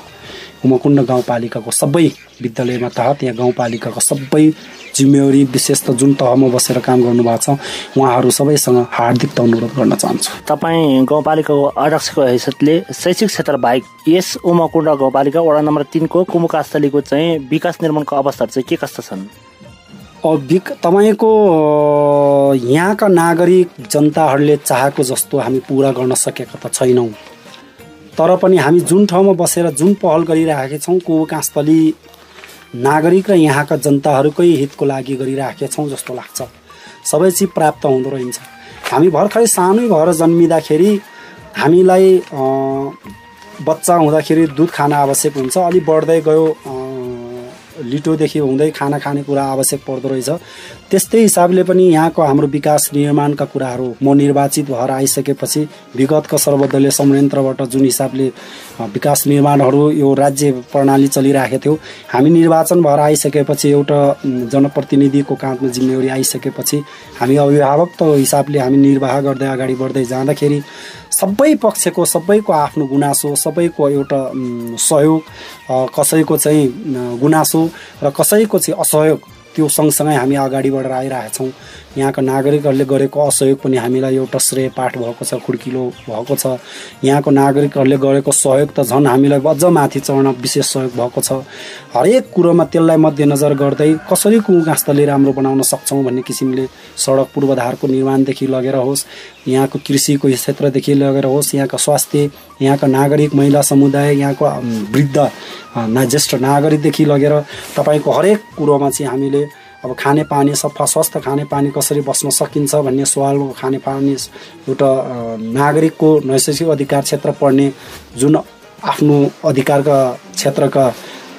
Speaker 3: उमाकुण्ड गाउँपालिकाको सबै विद्यालयमा तहत यहाँ गाउँपालिकाको सबै जिम्मेवारी विशेष त जुन तहमा बसेर काम गर्नुभएको छ उहाँहरू सबैसँग हार्दिक अनुरोध गर्न चाहन्छु।
Speaker 2: तपाईँ गाउँपालिकाको अध्यक्षको हैसियतले शैक्षिक क्षेत्र बाहेक यस उमाकुण्ड गाउँपालिका वडा नम्बर 3 को कुमुकास्थलीको चाहिँ विकास निर्माणको अवस्थाहरू चाहिँ के कस्ता छन्?
Speaker 3: तपाईँको यहाँका नागरिक जनताहरूले चाहेको जस्तो हामी पुरा गर्न सकेका त छैनौँ, तर पनि हामी जुन ठाउँमा बसेर जुन पहल गरिरहेका छौँ कुमुकास्थली नागरिक र यहाँका जनताहरूकै हितको लागि गरिराखेका छौँ जस्तो लाग्छ। सबै चिज प्राप्त हुँदो रहन्छ। हामी भर्खरै सानै भएर जन्मिँदाखेरि हामीलाई बच्चा हुँदाखेरि दुध खान आवश्यक हुन्छ, अलि बढ्दै गयो लिटोदेखि हुँदै खाना खाने कुरा आवश्यक पर्दो रहेछ। त्यस्तै हिसाबले पनि यहाँको हाम्रो विकास निर्माणका कुराहरू म निर्वाचित भएर आइसकेपछि विगतको सर्वदलीय संयन्त्रबाट जुन हिसाबले विकास निर्माणहरू यो राज्य प्रणाली चलिरहेको थियो, हामी निर्वाचन भएर आइसकेपछि एउटा जनप्रतिनिधिको काँधमा जिम्मेवारी आइसकेपछि हामी अभिभावकको हिसाबले हामी निर्वाह गर्दै अगाडि बढ्दै जाँदाखेरि सबै पक्षको सबैको आफ्नो गुनासो, सबैको एउटा सहयोग, कसैको चाहिँ गुनासो र कसैको चाहिँ असहयोग, त्यो सँगसँगै हामी अगाडि बढेर आइरहेछौँ। यहाँका नागरिकहरूले गरेको असहयोग पनि हामीलाई एउटा श्रेय पाठ भएको छ, खुड्किलो भएको छ। यहाँको नागरिकहरूले गरेको सहयोग त झन् हामीलाई अझ माथि चढ्न विशेष सहयोग भएको छ। हरेक कुरोमा त्यसलाई मध्यनजर गर्दै कसरी कुमुकास्थली राम्रो बनाउन सक्छौँ भन्ने किसिमले सडक पूर्वाधारको निर्माणदेखि लगेर होस्, यहाँको कृषिको क्षेत्रदेखि लगेर होस्, यहाँका स्वास्थ्य, यहाँका नागरिक महिला समुदाय, यहाँको वृद्ध ज्येष्ठ नागरिकदेखि लगेर तपाईँको हरेक कुरोमा चाहिँ हामीले अब खानेपानी, सफा स्वस्थ खानेपानी कसरी बस्न सकिन्छ भन्ने सवालको खानेपानी एउटा नागरिकको नैसर्गिक अधिकार क्षेत्र पढ्ने जुन आफ्नो अधिकारका क्षेत्रका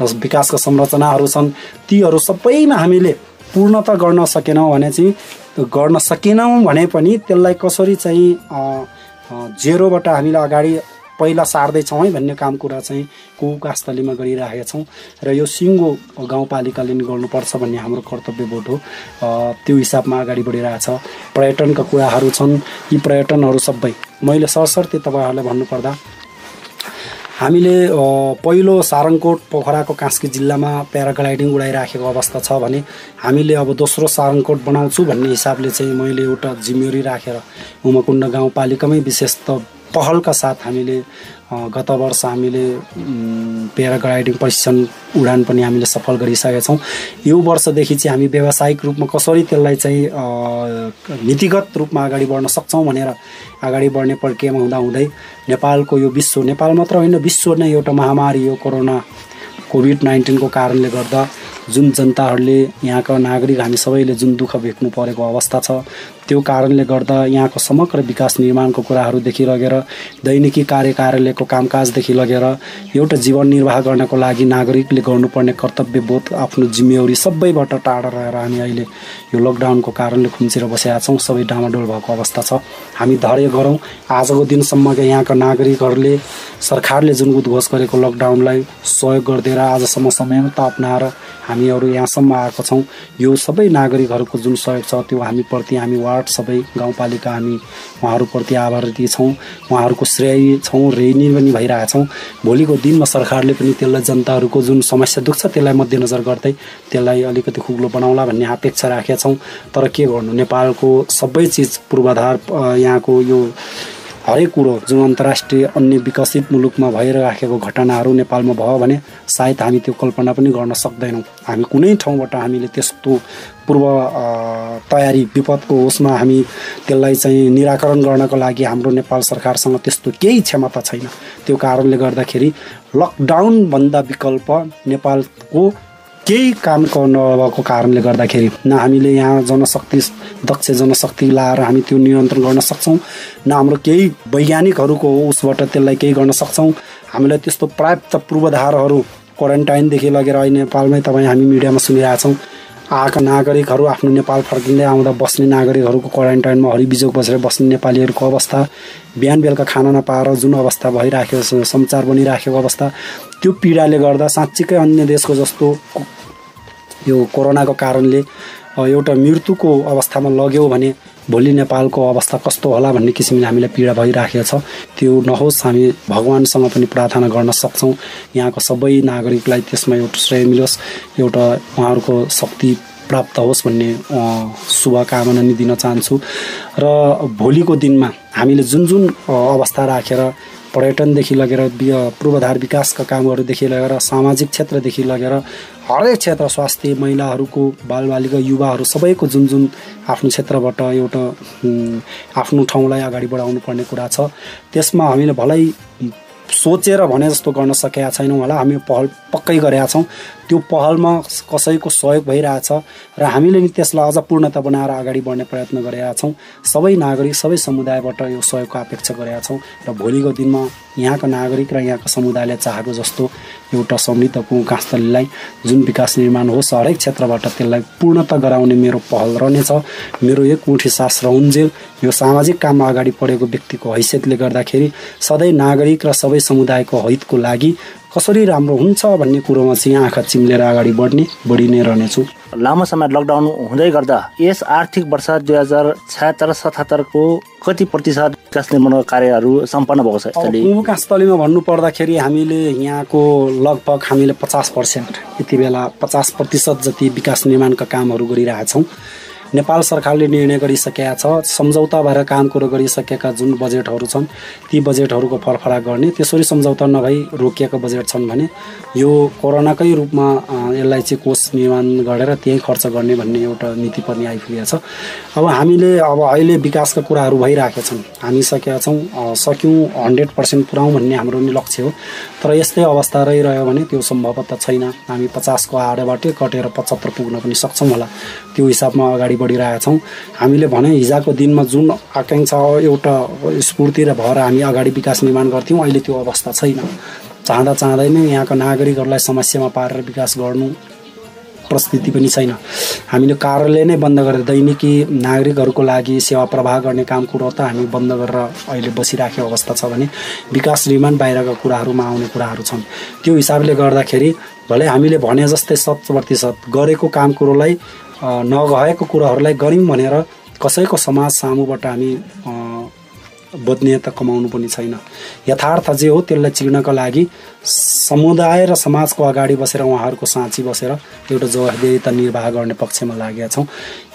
Speaker 3: विकासका संरचनाहरू छन्, तीहरू सबैमा हामीले पूर्णता गर्न सकेनौँ भने पनि त्यसलाई कसरी चाहिँ जेरोबाट हामीले अगाडि पहिला सार्दैछौँ है भन्ने काम कुरा चाहिँ कुमुकास्थलीमा गरिरहेका छौँ र यो सिङ्गो गाउँपालिकाले नि गर्नुपर्छ भन्ने हाम्रो कर्तव्य बोध हो। त्यो हिसाबमा अगाडि बढिरहेछ। पर्यटनका कुराहरू छन्, यी पर्यटनहरू सबै मैले सरसर्ती तपाईँहरूलाई भन्नुपर्दा हामीले पहिलो सारङकोट पोखराको कास्की जिल्लामा प्याराग्लाइडिङ उडाइराखेको अवस्था छ भने हामीले अब दोस्रो सारङकोट बनाउँछु भन्ने हिसाबले चाहिँ मैले एउटा जिम्मेवारी राखेर उमाकुण्ड गाउँपालिकामै विशेष त पहलका साथ हामीले गत वर्ष हामीले प्याराग्लाइडिङ प्रशिक्षण उडान पनि हामीले सफल गरिसकेका छौँ। यो वर्षदेखि चाहिँ हामी व्यावसायिक रूपमा कसरी त्यसलाई चाहिँ नीतिगत रूपमा अगाडि बढ्न सक्छौँ भनेर अगाडि बढ्ने प्रक्रियामा हुँदाहुँदै नेपालको यो नेपाल मात्र होइन, विश्व नै एउटा महामारी यो कोरोना कोभिड-19 को कारणले गर्दा जुन जनताहरूले यहाँका नागरिक हामी सबैले जुन दुःख भेट्नु परेको अवस्था छ, त्यो कारणले गर्दा यहाँको समग्र विकास निर्माणको कुराहरूदेखि लगेर दैनिकी कार्यालयको कामकाजदेखि लगेर एउटा जीवन निर्वाह गर्नको लागि नागरिकले गर्नुपर्ने कर्तव्यबोध आफ्नो जिम्मेवारी सबैबाट टाढा रहेर हामी अहिले यो लकडाउनको कारणले खुम्चेर बसेका छौँ। सबै डामाडोल भएको अवस्था छ। हामी धैर्य गरौँ। आजको दिनसम्मका यहाँका नागरिकहरूले सरकारले जुन उद्घोष गरेको लकडाउनलाई सहयोग गरिदिएर आजसम्म संयमता अपनाएर हामीहरू यहाँसम्म आएको छौँ। यो सबै नागरिकहरूको जुन सहयोग छ त्यो हामीप्रति, हामी वार्ड सबै गाउँपालिका हामी उहाँहरूप्रति आभारी छौँ। उहाँहरूको श्रेय छौँ, ऋणी पनि भइरहेछौँ। भोलिको दिनमा सरकारले पनि त्यसलाई जनताहरूको जुन समस्या दुःख छ त्यसलाई मध्यनजर गर्दै त्यसलाई अलिकति खुग्लो बनाउला भन्ने अपेक्षा राखेका छौँ। तर के गर्नु, नेपालको सबै चिज पूर्वाधार यहाँको यो हरेक कुरो जुन अन्तर्राष्ट्रिय अन्य विकसित मुलुकमा भइरहेको घटनाहरू नेपालमा भयो भने सायद हामी त्यो कल्पना पनि गर्न सक्दैनौँ। हामी कुनै ठाउँबाट हामीले त्यस्तो पूर्व तयारी विपदको उसमा हामी त्यसलाई चाहिँ निराकरण गर्नको लागि हाम्रो नेपाल सरकारसँग त्यस्तो केही क्षमता छैन। त्यो कारणले गर्दाखेरि लकडाउनभन्दा विकल्प नेपालको केही काम नभएको कारणले गर्दाखेरि न हामीले यहाँ दक्ष जनशक्ति लाएर हामी त्यो नियन्त्रण गर्न सक्छौँ, न हाम्रो केही वैज्ञानिकहरूको उसबाट त्यसलाई केही गर्न सक्छौँ। हामीलाई त्यस्तो पर्याप्त पूर्वाधारहरू क्वारेन्टाइनदेखि लगेर अहिले नेपालमै तपाईँ हामी मिडियामा सुनिरहेछौँ आएका नागरिकहरू आफ्नो नेपाल फर्किँदै आउँदा बस्ने नागरिकहरूको क्वारेन्टाइनमा हरिबिजोग बसेर बस्ने नेपालीहरूको अवस्था, बिहान बेलुका खाना नपाएर जुन अवस्था भइराखेको छ, समाचार बनिराखेको अवस्था, त्यो पीडाले गर्दा साँच्चीकै अन्य देशको जस्तो यो कोरोनाको कारणले एउटा मृत्युको अवस्थामा लग्यो भने भोलि नेपालको अवस्था कस्तो होला भन्ने किसिमले हामीलाई पीडा भइराखेको छ। त्यो नहोस्, हामी भगवानसँग पनि प्रार्थना गर्न सक्छौँ यहाँको सबै नागरिकलाई त्यसमा एउटा श्रेय मिलोस्, एउटा उहाँहरूको शक्ति प्राप्त होस् भन्ने शुभकामना नि दिन चाहन्छु। र भोलिको दिनमा हामीले जुन जुन अवस्था राखेर पर्यटनदेखि लगेर पूर्वाधार विकासका कामहरूदेखि लगेर सामाजिक क्षेत्रदेखि लगेर हरेक क्षेत्र, स्वास्थ्य, महिलाहरूको, बालबालिका, युवाहरू सबैको जुन जुन आफ्नो क्षेत्रबाट एउटा आफ्नो ठाउँलाई अगाडि बढाउनु पर्ने कुरा छ, त्यसमा हामीले भलै सोचेर भने जस्तो गर्न सकेका छैनौँ होला। हामी पहल पक्कै गरेका छौँ। त्यो पहलमा कसैको सहयोग भइरहेछ र हामीले नि त्यसलाई अझ पूर्णता बनाएर अगाडि बढ्ने प्रयत्न गरेका छौँ। सबै नागरिक, सबै समुदायबाट यो सहयोगको अपेक्षा गरेका छौँ र भोलिको दिनमा यहाँका नागरिक र यहाँका समुदायले चाहेको जस्तो एउटा समृद्धको काँसतलीलाई जुन विकास निर्माण होस् हरेक क्षेत्रबाट त्यसलाई पूर्णता गराउने मेरो पहल रहनेछ। मेरो एक मुठी सास रहन्जेल यो सामाजिक काममा अगाडि बढेको व्यक्तिको हैसियतले गर्दाखेरि सधैँ नागरिक र सबै समुदायको हितको लागि कसरी राम्रो हुन्छ भन्ने कुरोमा चाहिँ आँखा चिम्लेर अगाडि बढी नै रहनेछु।
Speaker 2: लामो समय लकडाउन हुँदै गर्दा यस आर्थिक वर्ष 2076-77 को कति प्रतिशत विकास निर्माण कार्यहरू सम्पन्न भएको छ?
Speaker 3: विकासस्थलीमा भन्नुपर्दाखेरि हामीले यहाँको लगभग हामीले 50% यति बेला 50% जति विकास निर्माणका कामहरू गरिरहेछौँ। नेपाल सरकारले निर्णय गरिसकेका छ सम्झौता भएर काम कुरो गरिसकेका जुन बजेटहरू छन् ती बजेटहरूको फरफरा गर्ने, त्यसरी सम्झौता नभई रोकिएका बजेट छन् भने यो कोरोनाकै रूपमा यसलाई चाहिँ कोष निर्माण गरेर त्यही खर्च गर्ने भन्ने एउटा नीति पनि आइपुगेको छ। अब हामीले अहिले विकासका कुराहरू भइरहेका छन्, हामी सक्यौँ 100% पुऱ्याउँ भन्ने हाम्रो नि लक्ष्य हो। तर यस्तै अवस्था रहिरह्यो भने त्यो सम्भवतः छैन। हामी 50 को आडेबाटै कटेर 75 पुग्न पनि सक्छौँ होला। त्यो हिसाबमा अगाडि बढिरहेछौँ। हामीले भने हिजोको दिनमा जुन आकांक्षा एउटा स्फूर्ति र भएर हामी अगाडि विकास निर्माण गर्थ्यौँ, अहिले त्यो अवस्था छैन। चाहँदै नै यहाँका नागरिकहरूलाई समस्यामा पारेर विकास गर्नु परिस्थिति पनि छैन। हामीले कार्यालय नै बन्द गरेर दैनिकी नागरिकहरूको लागि सेवा प्रवाह गर्ने काम कुरो त हामी बन्द गरेर अहिले बसिराखेको अवस्था छ भने विकास निर्माण बाहिरका कुराहरूमा आउने कुराहरू छन्। त्यो हिसाबले गर्दाखेरि भले हामीले भने जस्तै 100% गरेको काम कुरोलाई नगएको कुराहरूलाई गऱ्यौँ भनेर कसैको समाज सामुबाट हामी बोधनीयता कमाउनु पनि छैन। यथार्थ जे हो त्यसलाई चिर्नका लागि समुदाय र समाजको अगाडि बसेर उहाँहरूको साँची बसेर एउटा जवाफदेहिता निर्वाह गर्ने पक्षमा लागेका छौँ।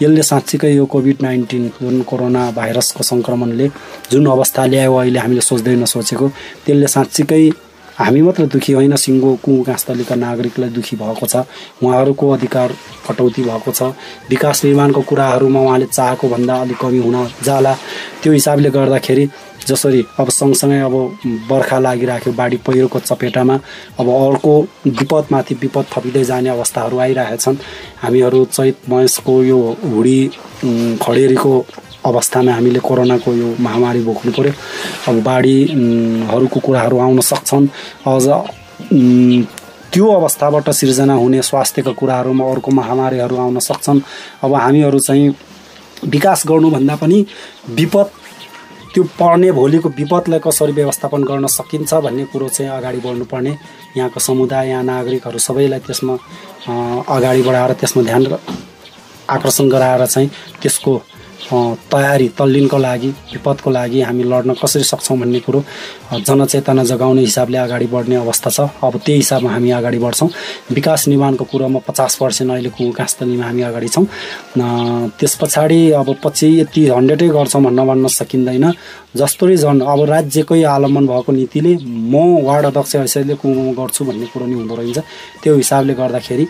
Speaker 3: यसले साँच्चीकै यो कोभिड-19 जुन कोरोना भाइरसको सङ्क्रमणले जुन अवस्था ल्यायो अहिले हामीले सोच्दै नसोचेको, त्यसले साँच्चीकै हामी मात्र दुखी होइन, सिङ्गो कुम काँसतलीका नागरिकलाई दुखी भएको छ। उहाँहरूको अधिकार कटौती भएको छ। विकास निर्माणको कुराहरूमा उहाँले चाहेको भन्दा अलिक कमी हुन जाला। त्यो हिसाबले गर्दाखेरि जसरी अब सँगसँगै अब बर्खा लागिराख्यो, बाढी पहिरोको चपेटामा अब अर्को विपदमाथि विपद थपिँदै जाने अवस्थाहरू आइरहेछन्। हामीहरू चैत महेशको यो हुडी खडेरीको अवस्थामा हामीले कोरोनाको यो महामारी भोग्नु पर्यो। अब बाढीहरूको कुराहरू आउन सक्छन्। अझ त्यो अवस्थाबाट सिर्जना हुने स्वास्थ्यका कुराहरूमा अर्को महामारीहरू आउन सक्छन्। अब हामीहरू चाहिँ विकास गर्नुभन्दा पनि विपद, त्यो पर्ने भोलिको विपदलाई कसरी व्यवस्थापन गर्न सकिन्छ भन्ने कुरो चाहिँ अगाडि बढ्नुपर्ने, यहाँको समुदाय, यहाँ नागरिकहरू सबैलाई त्यसमा अगाडि बढाएर त्यसमा ध्यान आकर्षण गराएर चाहिँ त्यसको तयारी तल्लिनको लागि, विपदको लागि हामी लड्न कसरी सक्छौँ भन्ने कुरो जनचेतना जगाउने हिसाबले अगाडि बढ्ने अवस्था छ। अब त्यही हिसाबमा हामी अगाडि बढ्छौँ। विकास निर्माणको कुरोमा 50% अहिले कुम काँसतलीमा हामी अगाडि छौँ। त्यस पछाडि अब पछि यति 100 गर्छौँ भन्न सकिँदैन। जस्तै झन् अब राज्यकै आलम्बन भएको नीतिले म वार्ड अध्यक्ष हैसियतले कुममा गर्छु भन्ने कुरो नि हुँदो रहेछ। त्यो हिसाबले गर्दाखेरि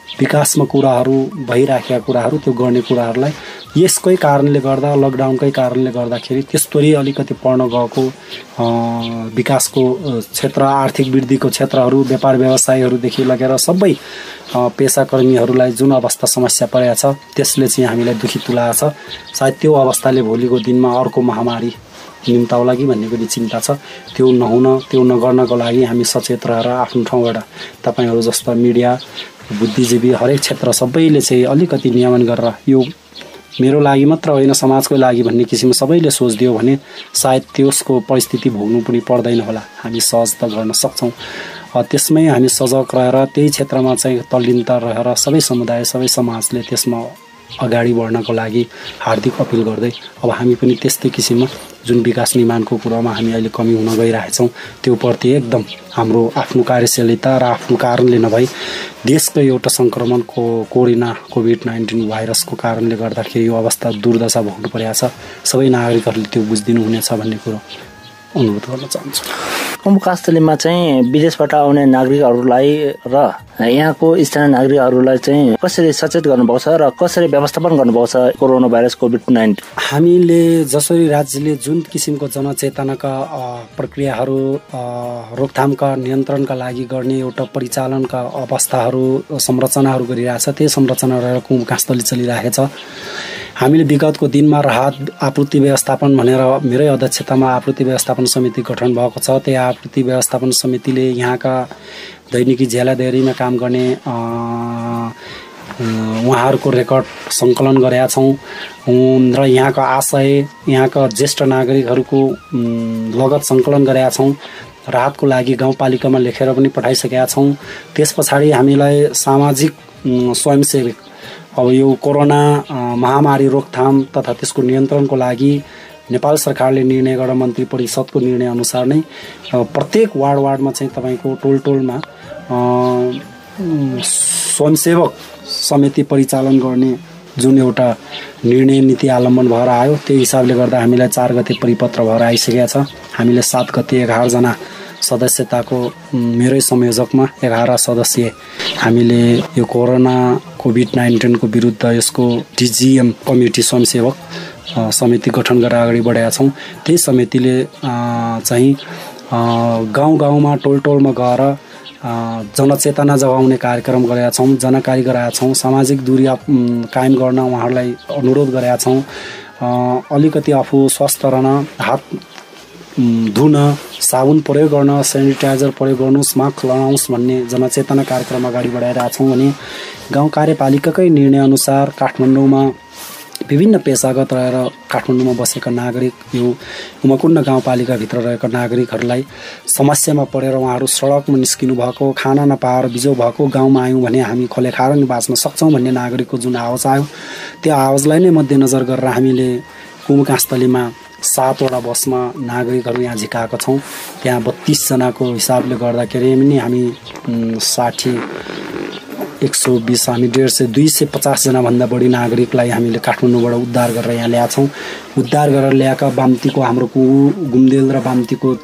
Speaker 3: विकासमा कुराहरू भइराखेका कुराहरू, त्यो गर्ने कुराहरूलाई यसकै कारणले गर्दा, लकडाउनकै कारणले गर्दाखेरि त्यस्तोरी अलिकति पढ्न गएको विकासको क्षेत्र, आर्थिक वृद्धिको क्षेत्रहरू, व्यापार व्यवसायहरूदेखि लगेर सबै पेसाकर्मीहरूलाई जुन अवस्था समस्या परेको छ त्यसले चाहिँ हामीलाई दुखी तुलाएको छ। सायद त्यो अवस्थाले भोलिको दिनमा अर्को महामारी निम्ताउला कि भन्ने पनि चिन्ता छ। त्यो नहुन, त्यो नगर्नको लागि हामी सचेत रहेर आफ्नो ठाउँबाट तपाईँहरू जस्ता मिडिया, बुद्धिजीवी, हरेक क्षेत्र सबैले चाहिँ अलिकति नियमन गरेर यो मेरो लागि मात्र होइन समाजको लागि भन्ने किसिममा सबैले सोचिदियो भने सायद त्यसको परिस्थिति भोग्नु पनि पर्दैन होला। हामी सहज त गर्न सक्छौँ। त्यसमै हामी सजग रहेर त्यही क्षेत्रमा चाहिँ तल्लीनता रहेर सबै समुदाय, सबै समाजले त्यसमा अगाडि बढ्नको लागि हार्दिक अपिल गर्दै अब हामी पनि त्यस्तै किसिममा जुन विकास निर्माणको कुरामा हामी अहिले कमी हुन गइरहेछौँ त्यो प्रति एकदम हाम्रो आफ्नो कार्यशीलता र आफ्नो कारणले नभई देशको एउटा सङ्क्रमणको कोरोना कोभिड-19 भाइरसको कारणले गर्दाखेरि यो अवस्था दुर्दशा भोग्नु परेको छ। सबै नागरिकहरूले त्यो बुझिदिनु हुनेछ भन्ने कुरो अनुरोध गर्न चाहन्छु।
Speaker 2: कुम काँसतलीमा चाहिँ विदेशबाट आउने नागरिकहरूलाई र यहाँको स्थानीय नागरिकहरूलाई चाहिँ कसरी सचेत गर्नुभएको छ र कसरी व्यवस्थापन गर्नुभएको छ कोरोना भाइरस कोभिड-19?
Speaker 3: हामीले जसरी राज्यले जुन किसिमको जनचेतनाका प्रक्रियाहरू, रोकथामका नियन्त्रणका लागि गर्ने एउटा परिचालनका अवस्थाहरू, संरचनाहरू गरिरहेछ, त्यही संरचना रहेर कुम काँसतली चलिरहेको छ। हामीले विगतको दिनमा राहत आपूर्ति व्यवस्थापन भनेर मेरै अध्यक्षतामा आपूर्ति व्यवस्थापन समिति गठन भएको छ। त्यही आपूर्ति व्यवस्थापन समितिले यहाँका दैनिकी झ्यालादेरीमा काम गर्ने उहाँहरूको रेकर्ड सङ्कलन गरेका छौँ र यहाँको आशय, यहाँका ज्येष्ठ नागरिकहरूको लगत सङ्कलन गरेका छौँ। राहतको लागि गाउँपालिकामा लेखेर पनि पठाइसकेका छौँ। त्यस पछाडि हामीलाई सामाजिक स्वयंसेवी अब यो कोरोना महामारी रोकथाम तथा त्यसको नियन्त्रणको लागि नेपाल सरकारले निर्णय गरेर मन्त्री परिषदको निर्णय अनुसार नै प्रत्येक वार्डमा चाहिँ तपाईँको टोलमा स्वयंसेवक समिति परिचालन गर्ने जुन एउटा निर्णय नीति आलम्बन भएर आयो त्यही हिसाबले गर्दा हामीलाई 4 गते परिपत्र भएर आइसकेका छ। हामीले 7 गते 11 जना सदस्यताको मेरै संयोजकमा 11 सदस्य हामीले यो कोरोना कोभिड-19 को विरुद्ध यसको डिजिएम कमिटी स्वयंसेवक समिति गठन गरेर अगाडि बढेका छौँ। त्यही समितिले चाहिँ गाउँमा टोलमा गएर जनचेतना जगाउने कार्यक्रम गरेका छौँ, जानकारी गराएका छौँ, सामाजिक दूरी कायम गर्न उहाँहरूलाई अनुरोध गरेका छौँ। अलिकति आफू स्वस्थ रहन, हात धुन, साबुन प्रयोग गर्न, सेनिटाइजर प्रयोग गर्नुहोस्, मास्क लगाउनुहोस् भन्ने जनचेतना कार्यक्रम अगाडि बढाइरहेका छौँ भने गाउँ कार्यपालिकाकै निर्णय अनुसार काठमाडौँमा विभिन्न पेसागत रहेर काठमाडौँमा बसेका नागरिक, यो उमाकुण्ड गाउँपालिकाभित्र रहेका नागरिकहरूलाई समस्यामा परेर उहाँहरू सडकमा निस्किनु भएको, खाना नपाएर बिजो भएको, गाउँमा आयौँ भने हामी खोलेखारङ बाँच्न सक्छौँ भन्ने नागरिकको जुन आवाज आयो त्यो आवाजलाई नै मध्यनजर गरेर हामीले कुम काँसतलीमा 7वटा बसमा नागरिकहरू यहाँ झिकाएका छौँ। त्यहाँ 32 जनाको हिसाबले गर्दाखेरि पनि हामी 60 120 हामी 150 250 जनाभन्दा बढी नागरिकलाई हामीले काठमाडौँबाट उद्धार गरेर यहाँ ल्याएछौँ। उद्धार गरेर ल्याएका बाम्तीको हाम्रो घुमदेल र बाम्तीको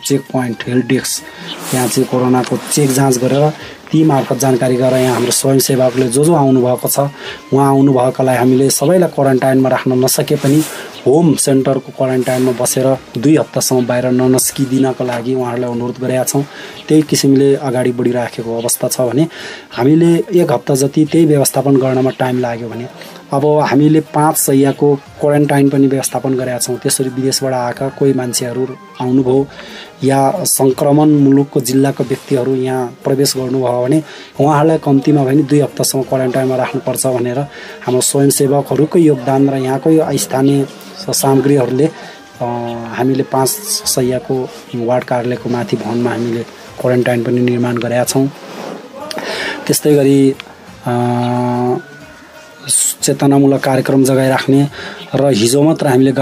Speaker 3: चेक पोइन्ट हेल्थ डेस्क त्यहाँ चाहिँ कोरोनाको चेक जाँच गरेर ती मार्फत जानकारी गरेर यहाँ हाम्रो स्वयंसेवकले जो आउनुभएको छ उहाँ आउनुभएकालाई हामीले सबैलाई क्वारेन्टाइनमा राख्न नसके पनि होम सेन्टरको क्वारेन्टाइनमा बसेर 2 हप्तासम्म बाहिर ननिस्किदिनको लागि उहाँहरूलाई अनुरोध गरेका छौँ। त्यही किसिमले अगाडि बढिराखेको अवस्था छ भने हामीले 1 हप्ता जति त्यही व्यवस्थापन गर्नमा टाइम लाग्यो भने अब हामीले 5 शय्याको क्वारेन्टाइन पनि व्यवस्थापन गरेका छौँ। त्यसरी विदेशबाट आएका कोही मान्छेहरू आउनुभयो या संक्रमण मुलुकको जिल्लाको व्यक्तिहरू यहाँ प्रवेश गर्नुभयो भने उहाँहरूलाई कम्तीमा पनि 2 हप्तासम्म क्वारेन्टाइनमा राख्नुपर्छ भनेर हाम्रो स्वयंसेवकहरूकै योगदान र यहाँकै स्थानीय सामग्रीहरूले हामीले 5 शय्याको वार्ड कार्यालयको माथि भवनमा हामीले क्वारेन्टाइन पनि निर्माण गरेका छौँ। त्यस्तै गरी चेतनामूलक कार्यक्रम जगाइराख्ने र हिजो मात्र हामीले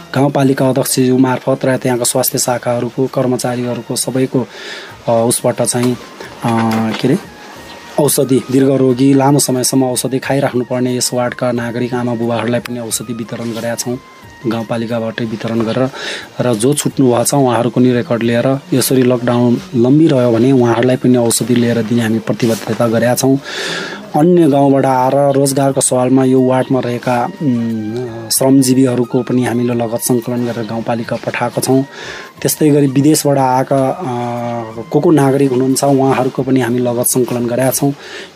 Speaker 3: गाउँपालिका अध्यक्षज्यू मार्फत र त्यहाँको स्वास्थ्य शाखाहरूको कर्मचारीहरूको सबैको उसबाट चाहिँ के अरे औषधि दीर्घरोगी लामो समयसम्म औषधि खाइराख्नुपर्ने यस वार्डका नागरिक आमा बुबाहरूलाई पनि औषधि वितरण गरेका छौँ गाउँपालिकाबाटै वितरण गरेर र जो छुट्नु भएको छ उहाँहरूको नि रेकर्ड लिएर यसरी लकडाउन लम्बिरह्यो भने उहाँहरूलाई पनि औषधि लिएर दिने हामी प्रतिबद्धता गरेका छौँ। अन्य गाउँबाट आएर रोजगारको सवालमा यो वार्डमा रहेका श्रमजीवीहरूको पनि हामीले लगत सङ्कलन गरेर गाउँपालिका पठाएको छौँ। त्यस्तै गरी विदेशबाट आएका को नागरिक हुनुहुन्छ उहाँहरूको पनि हामी लगत सङ्कलन गरेका छौँ।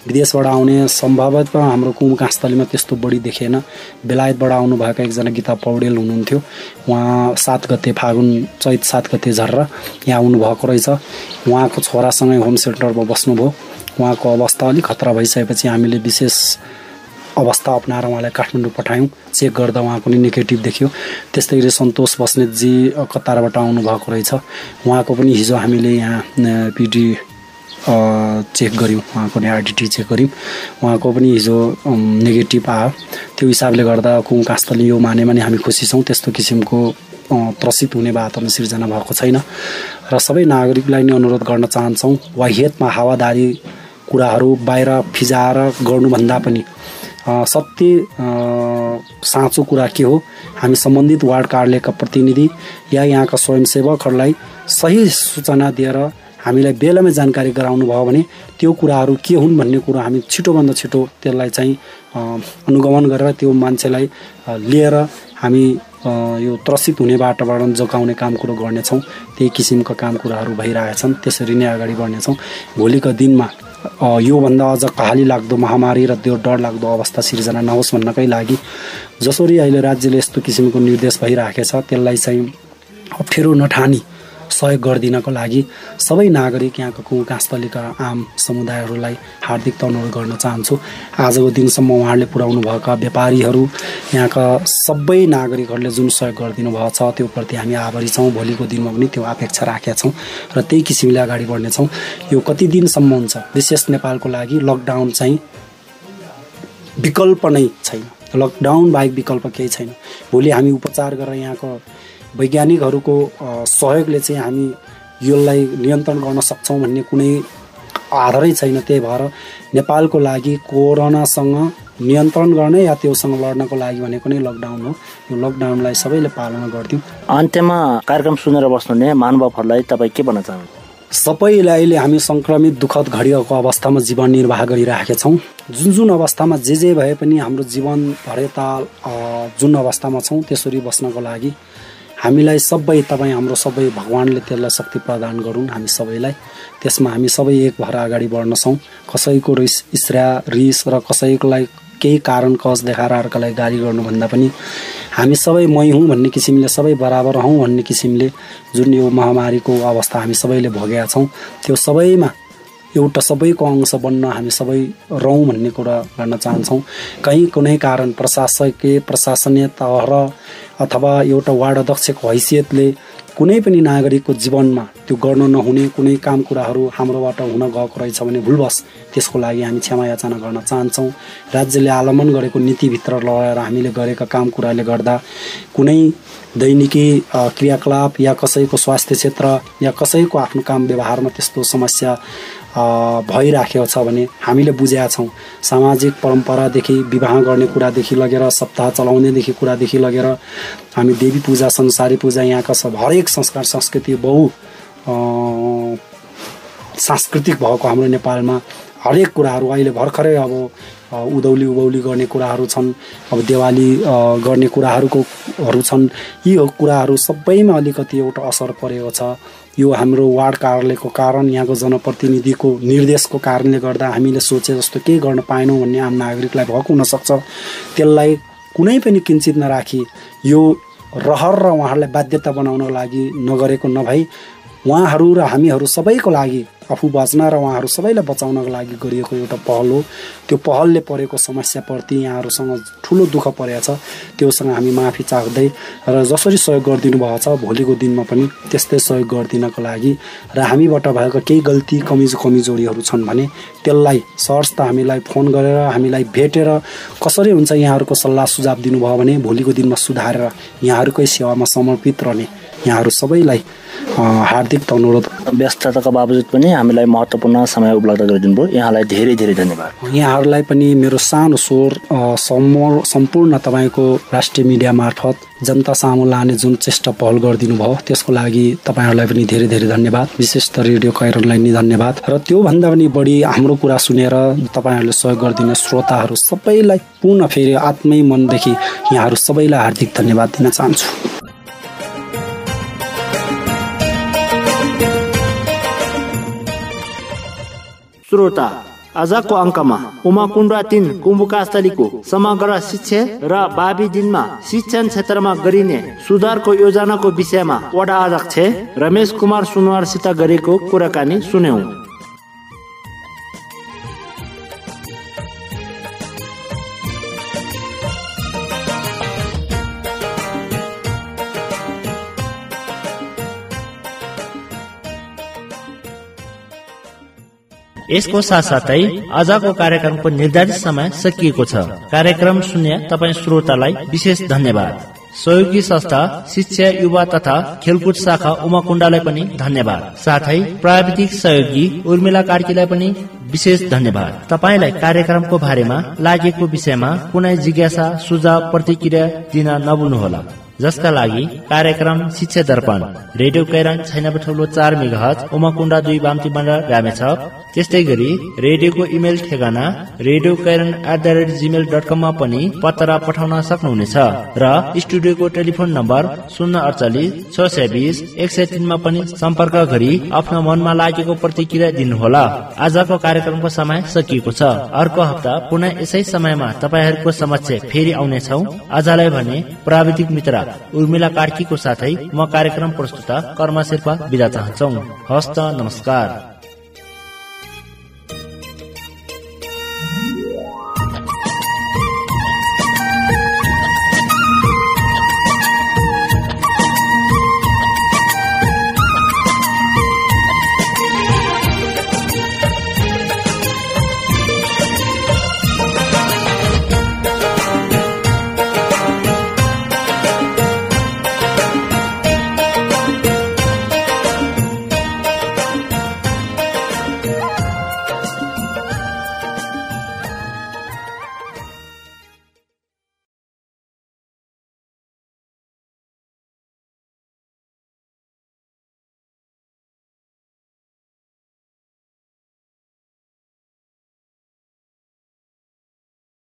Speaker 3: विदेशबाट आउने सम्भवतः हाम्रो कुमकास्थलीमा त्यस्तो बढी देखेन। बेलायतबाट आउनुभएका एकजना गीता पौडेल हुनुहुन्थ्यो, उहाँ 7 गते फागुन चैत 7 गते झरेर यहाँ आउनुभएको रहेछ। उहाँको छोरासँगै होम सेन्टरमा बस्नुभयो। उहाँको अवस्था अलिक खतरा भइसकेपछि हामीले विशेष अवस्था अपनाएर उहाँलाई काठमाडौँ पठायौँ। चेक गर्दा उहाँको नि नेगेटिभ देखियो। त्यस्तै गरी सन्तोष बस्नेतजी कतारबाट आउनुभएको रहेछ, उहाँको पनि हिजो हामीले यहाँ पिडी चेक गऱ्यौँ, उहाँको नि आरडिटी चेक गऱ्यौँ, उहाँको पनि हिजो नेगेटिभ आयो। त्यो हिसाबले गर्दा कुमकास्थली यो मानेमा नि हामी खुसी छौँ। त्यस्तो किसिमको त्रसित हुने वातावरण सिर्जना भएको छैन र सबै नागरिकलाई नै अनुरोध गर्न चाहन्छौँ वाहियतमा हावादारी कुराहरू बाहिर फिजाएर गर्नुभन्दा पनि सत्य साँचो कुरा के हो हामी सम्बन्धित वार्ड कार्यालयका प्रतिनिधि या यहाँका स्वयंसेवकहरूलाई सही सूचना दिएर हामीलाई बेलामै जानकारी गराउनु भयो भने त्यो कुराहरू के हुन् भन्ने कुरा हामी छिटोभन्दा छिटो त्यसलाई चाहिँ अनुगमन गरेर त्यो मान्छेलाई लिएर हामी यो त्रसित हुने बाटोबाट जोगाउने काम कुरो गर्नेछौँ। त्यही किसिमका काम कुराहरू भइरहेछन्, त्यसरी नै अगाडि बढ्नेछौँ। भोलिको दिनमा योभन्दा अझ कहाली लाग्दो महामारी र त्यो डर लाग्दो अवस्था सिर्जना नहोस् भन्नकै लागि जसरी अहिले राज्यले यस्तो किसिमको निर्देश भइराखेको छ त्यसलाई चाहिँ अप्ठ्यारो नठानी सहयोग गरिदिनको लागि सबै नागरिक यहाँको कुमकास्थलीका आम समुदायहरूलाई हार्दिक अनुरोध गर्न चाहन्छु। आजको दिनसम्म उहाँहरूले पुर्याउनु भएका व्यापारीहरू यहाँका सबै नागरिकहरूले जुन सहयोग गरिदिनु भएको छ त्यो प्रति हामी आभारी छौँ। भोलिको दिनमा पनि त्यो अपेक्षा राखेका छौँ र त्यही किसिमले अगाडि बढ्नेछौँ। यो कति दिनसम्म हुन्छ विशेष नेपालको लागि लकडाउन चाहिँ विकल्प नै छैन, लकडाउन बाहेक विकल्प केही छैन। भोलि हामी उपचार गरेर यहाँको वैज्ञानिकहरूको सहयोगले चाहिँ हामी यसलाई नियन्त्रण गर्न सक्छौँ भन्ने कुनै आधारै छैन। त्यही भएर नेपालको लागि कोरोनासँग नियन्त्रण गर्ने या त्योसँग लड्नको लागि भनेको नै लकडाउन हो। यो लकडाउनलाई सबैले पालना गरिदिउँ।
Speaker 2: अन्त्यमा कार्यक्रम सुनेर बस्नुहुने महानुभावहरूलाई तपाईँ के भन्न चाहनुहुन्छ?
Speaker 3: सबैले अहिले हामी सङ्क्रमित दुःखद घडीको अवस्थामा जीवन निर्वाह गरिराखेका छौँ। जुन अवस्थामा जे भए पनि हाम्रो जीवन भरेताल जुन अवस्थामा छौँ त्यसरी बस्नको लागि हामीलाई सबै तपाईँ हाम्रो सबै भगवान्ले त्यसलाई शक्ति प्रदान गरून् हामी सबैलाई। त्यसमा हामी सबै एक भएर अगाडि बढ्न छौँ। कसैको रिस र कसैकोलाई केही कारण कस देखाएर अर्कालाई गाली गर्नुभन्दा पनि हामी सबै मै हुँ भन्ने किसिमले सबै बराबर हौँ भन्ने किसिमले जुन यो महामारीको अवस्था हामी सबैले भोगेका छौँ त्यो सबैमा एउटा सबैको अंश बन्न हामी सबै रहौँ भन्ने कुरा गर्न चाहन्छौँ। कहीँ कुनै कारण प्रशासकीय प्रशासनीय तह अथवा एउटा वार्ड अध्यक्षको हैसियतले कुनै पनि नागरिकको जीवनमा त्यो गर्न नहुने कुनै काम कुराहरू हाम्रोबाट हुन गएको रहेछ भने भुलवश त्यसको लागि हामी क्षमा याचना गर्न चाहन्छौँ। राज्यले अवलम्बन गरेको नीतिभित्र लगाएर हामीले गरेका काम कुराले गर्दा कुनै दैनिकी क्रियाकलाप या कसैको स्वास्थ्य क्षेत्र या कसैको आफ्नो काम व्यवहारमा त्यस्तो समस्या भइराखेको छ भने हामीले बुझेका छौँ। सामाजिक परम्परादेखि विवाह गर्ने कुरादेखि लगेर सप्ताह चलाउनेदेखि कुरादेखि लगेर हामी देवी पूजा संसारी पूजा यहाँका सब हरेक संस्कार संस्कृति सांस्कृतिक भएको हाम्रो नेपालमा हरेक कुराहरू अहिले भर्खरै अब उधौली उभौली गर्ने कुराहरू छन्, अब दिवाली गर्ने कुराहरू छन्। यी कुराहरू सबैमा अलिकति एउटा असर परेको छ। यो हाम्रो वार्ड कार्यालयको कारण, यहाँको जनप्रतिनिधिको निर्देशको कारणले गर्दा हामीले सोचे जस्तो केही गर्न पाएनौँ भन्ने आम नागरिकलाई भएको हुनसक्छ। त्यसलाई कुनै पनि किञ्चित नराखी यो रहर र उहाँहरूलाई बाध्यता बनाउनको लागि नगरेको नभई उहाँहरू र हामीहरू सबैको लागि आफू बाँच्न र उहाँहरू सबैलाई बचाउनको लागि गरिएको एउटा पहल हो। त्यो पहलले परेको समस्याप्रति यहाँहरूसँग ठुलो दुःख परेको छ। त्योसँग हामी माफी चाख्दै र जसरी सहयोग गरिदिनु भएको छ भोलिको दिनमा पनि त्यस्तै सहयोग गरिदिनको लागि र हामीबाट भएको केही गल्ती कमजोरीहरू छन् भने त्यसलाई सहर्ष हामीलाई फोन गरेर हामीलाई भेटेर कसरी हुन्छ यहाँहरूको सल्लाह सुझाव दिनुभयो भने भोलिको दिनमा सुधारेर यहाँहरूकै सेवामा समर्पित रहने यहाँहरू सबैलाई हार्दिक अनुरोध।
Speaker 2: व्यस्तताका बावजुद पनि हामीलाई महत्त्वपूर्ण समय उपलब्ध गरिदिनु भयो, यहाँलाई धेरै धेरै धन्यवाद।
Speaker 3: यहाँहरूलाई पनि मेरो सानो स्वर सम्पूर्ण तपाईँको राष्ट्रिय मिडिया मार्फत जनता सामु लाने जुन चेष्टा पहल गरिदिनु भयो त्यसको लागि तपाईँहरूलाई पनि धेरै धेरै धन्यवाद। विशेष त रेडियो कैरनलाई नि धन्यवाद र त्योभन्दा पनि बढी हाम्रो कुरा सुनेर तपाईँहरूले सहयोग गरिदिने श्रोताहरू सबैलाई पुनः फेरि आत्मै मनदेखि यहाँहरू सबैलाई हार्दिक धन्यवाद दिन चाहन्छु।
Speaker 1: श्रोता, आजको अङ्कमा उमाकुण्ड 3 कुम्भकास्थलीको समग्र शिक्षा र भावी दिनमा शिक्षण क्षेत्रमा गरिने सुधारको योजनाको विषयमा वडा अध्यक्ष रमेश कुमार सुनवारसित गरेको कुराकानी सुन्यौं। यसको साथसाथै आजको कार्यक्रमको निर्धारित समय सकिएको छ। कार्यक्रम सुन्ने तपाईँ श्रोतालाई विशेष धन्यवाद। सहयोगी संस्था शिक्षा युवा तथा खेलकुद शाखा उमाकुण्डलाई पनि धन्यवाद। साथै प्राविधिक सहयोगी उर्मिला कार्कीलाई पनि विशेष धन्यवाद। तपाईलाई कार्यक्रमको बारेमा लागेको विषयमा कुनै जिज्ञासा सुझाव प्रतिक्रिया दिन नभुल्नुहोला, जसका लागि कार्यक्रम शिक्षा दर्पण रेडियो कैरन 96.4 मेगाहर्ज उमाकुण्ड 2 बाम्ती मण्डल रामेछाप, त्यस्तै गरी रेडियोको इमेल ठेगाना radio@gmail.com मा पनि पत्र पठाउन सक्नुहुनेछ र स्टुडियोको टेलिफोन नम्बर 048 620 103 मा पनि सम्पर्क गरी आफ्नो मनमा लागेको प्रतिक्रिया दिनुहोला। आजको कार्यक्रमको समय सकिएको छ। अर्को हप्ता पुनः यसै समयमा तपाईहरूको समक्ष फेरि आउनेछौ। आजलाई भने प्राविधिक मित्र उर्मिला कार्कीको साथै म कार्यक्रम प्रस्तुता कर्म शेर्पा बिदा चाहन्छौ। हस्त नमस्कार।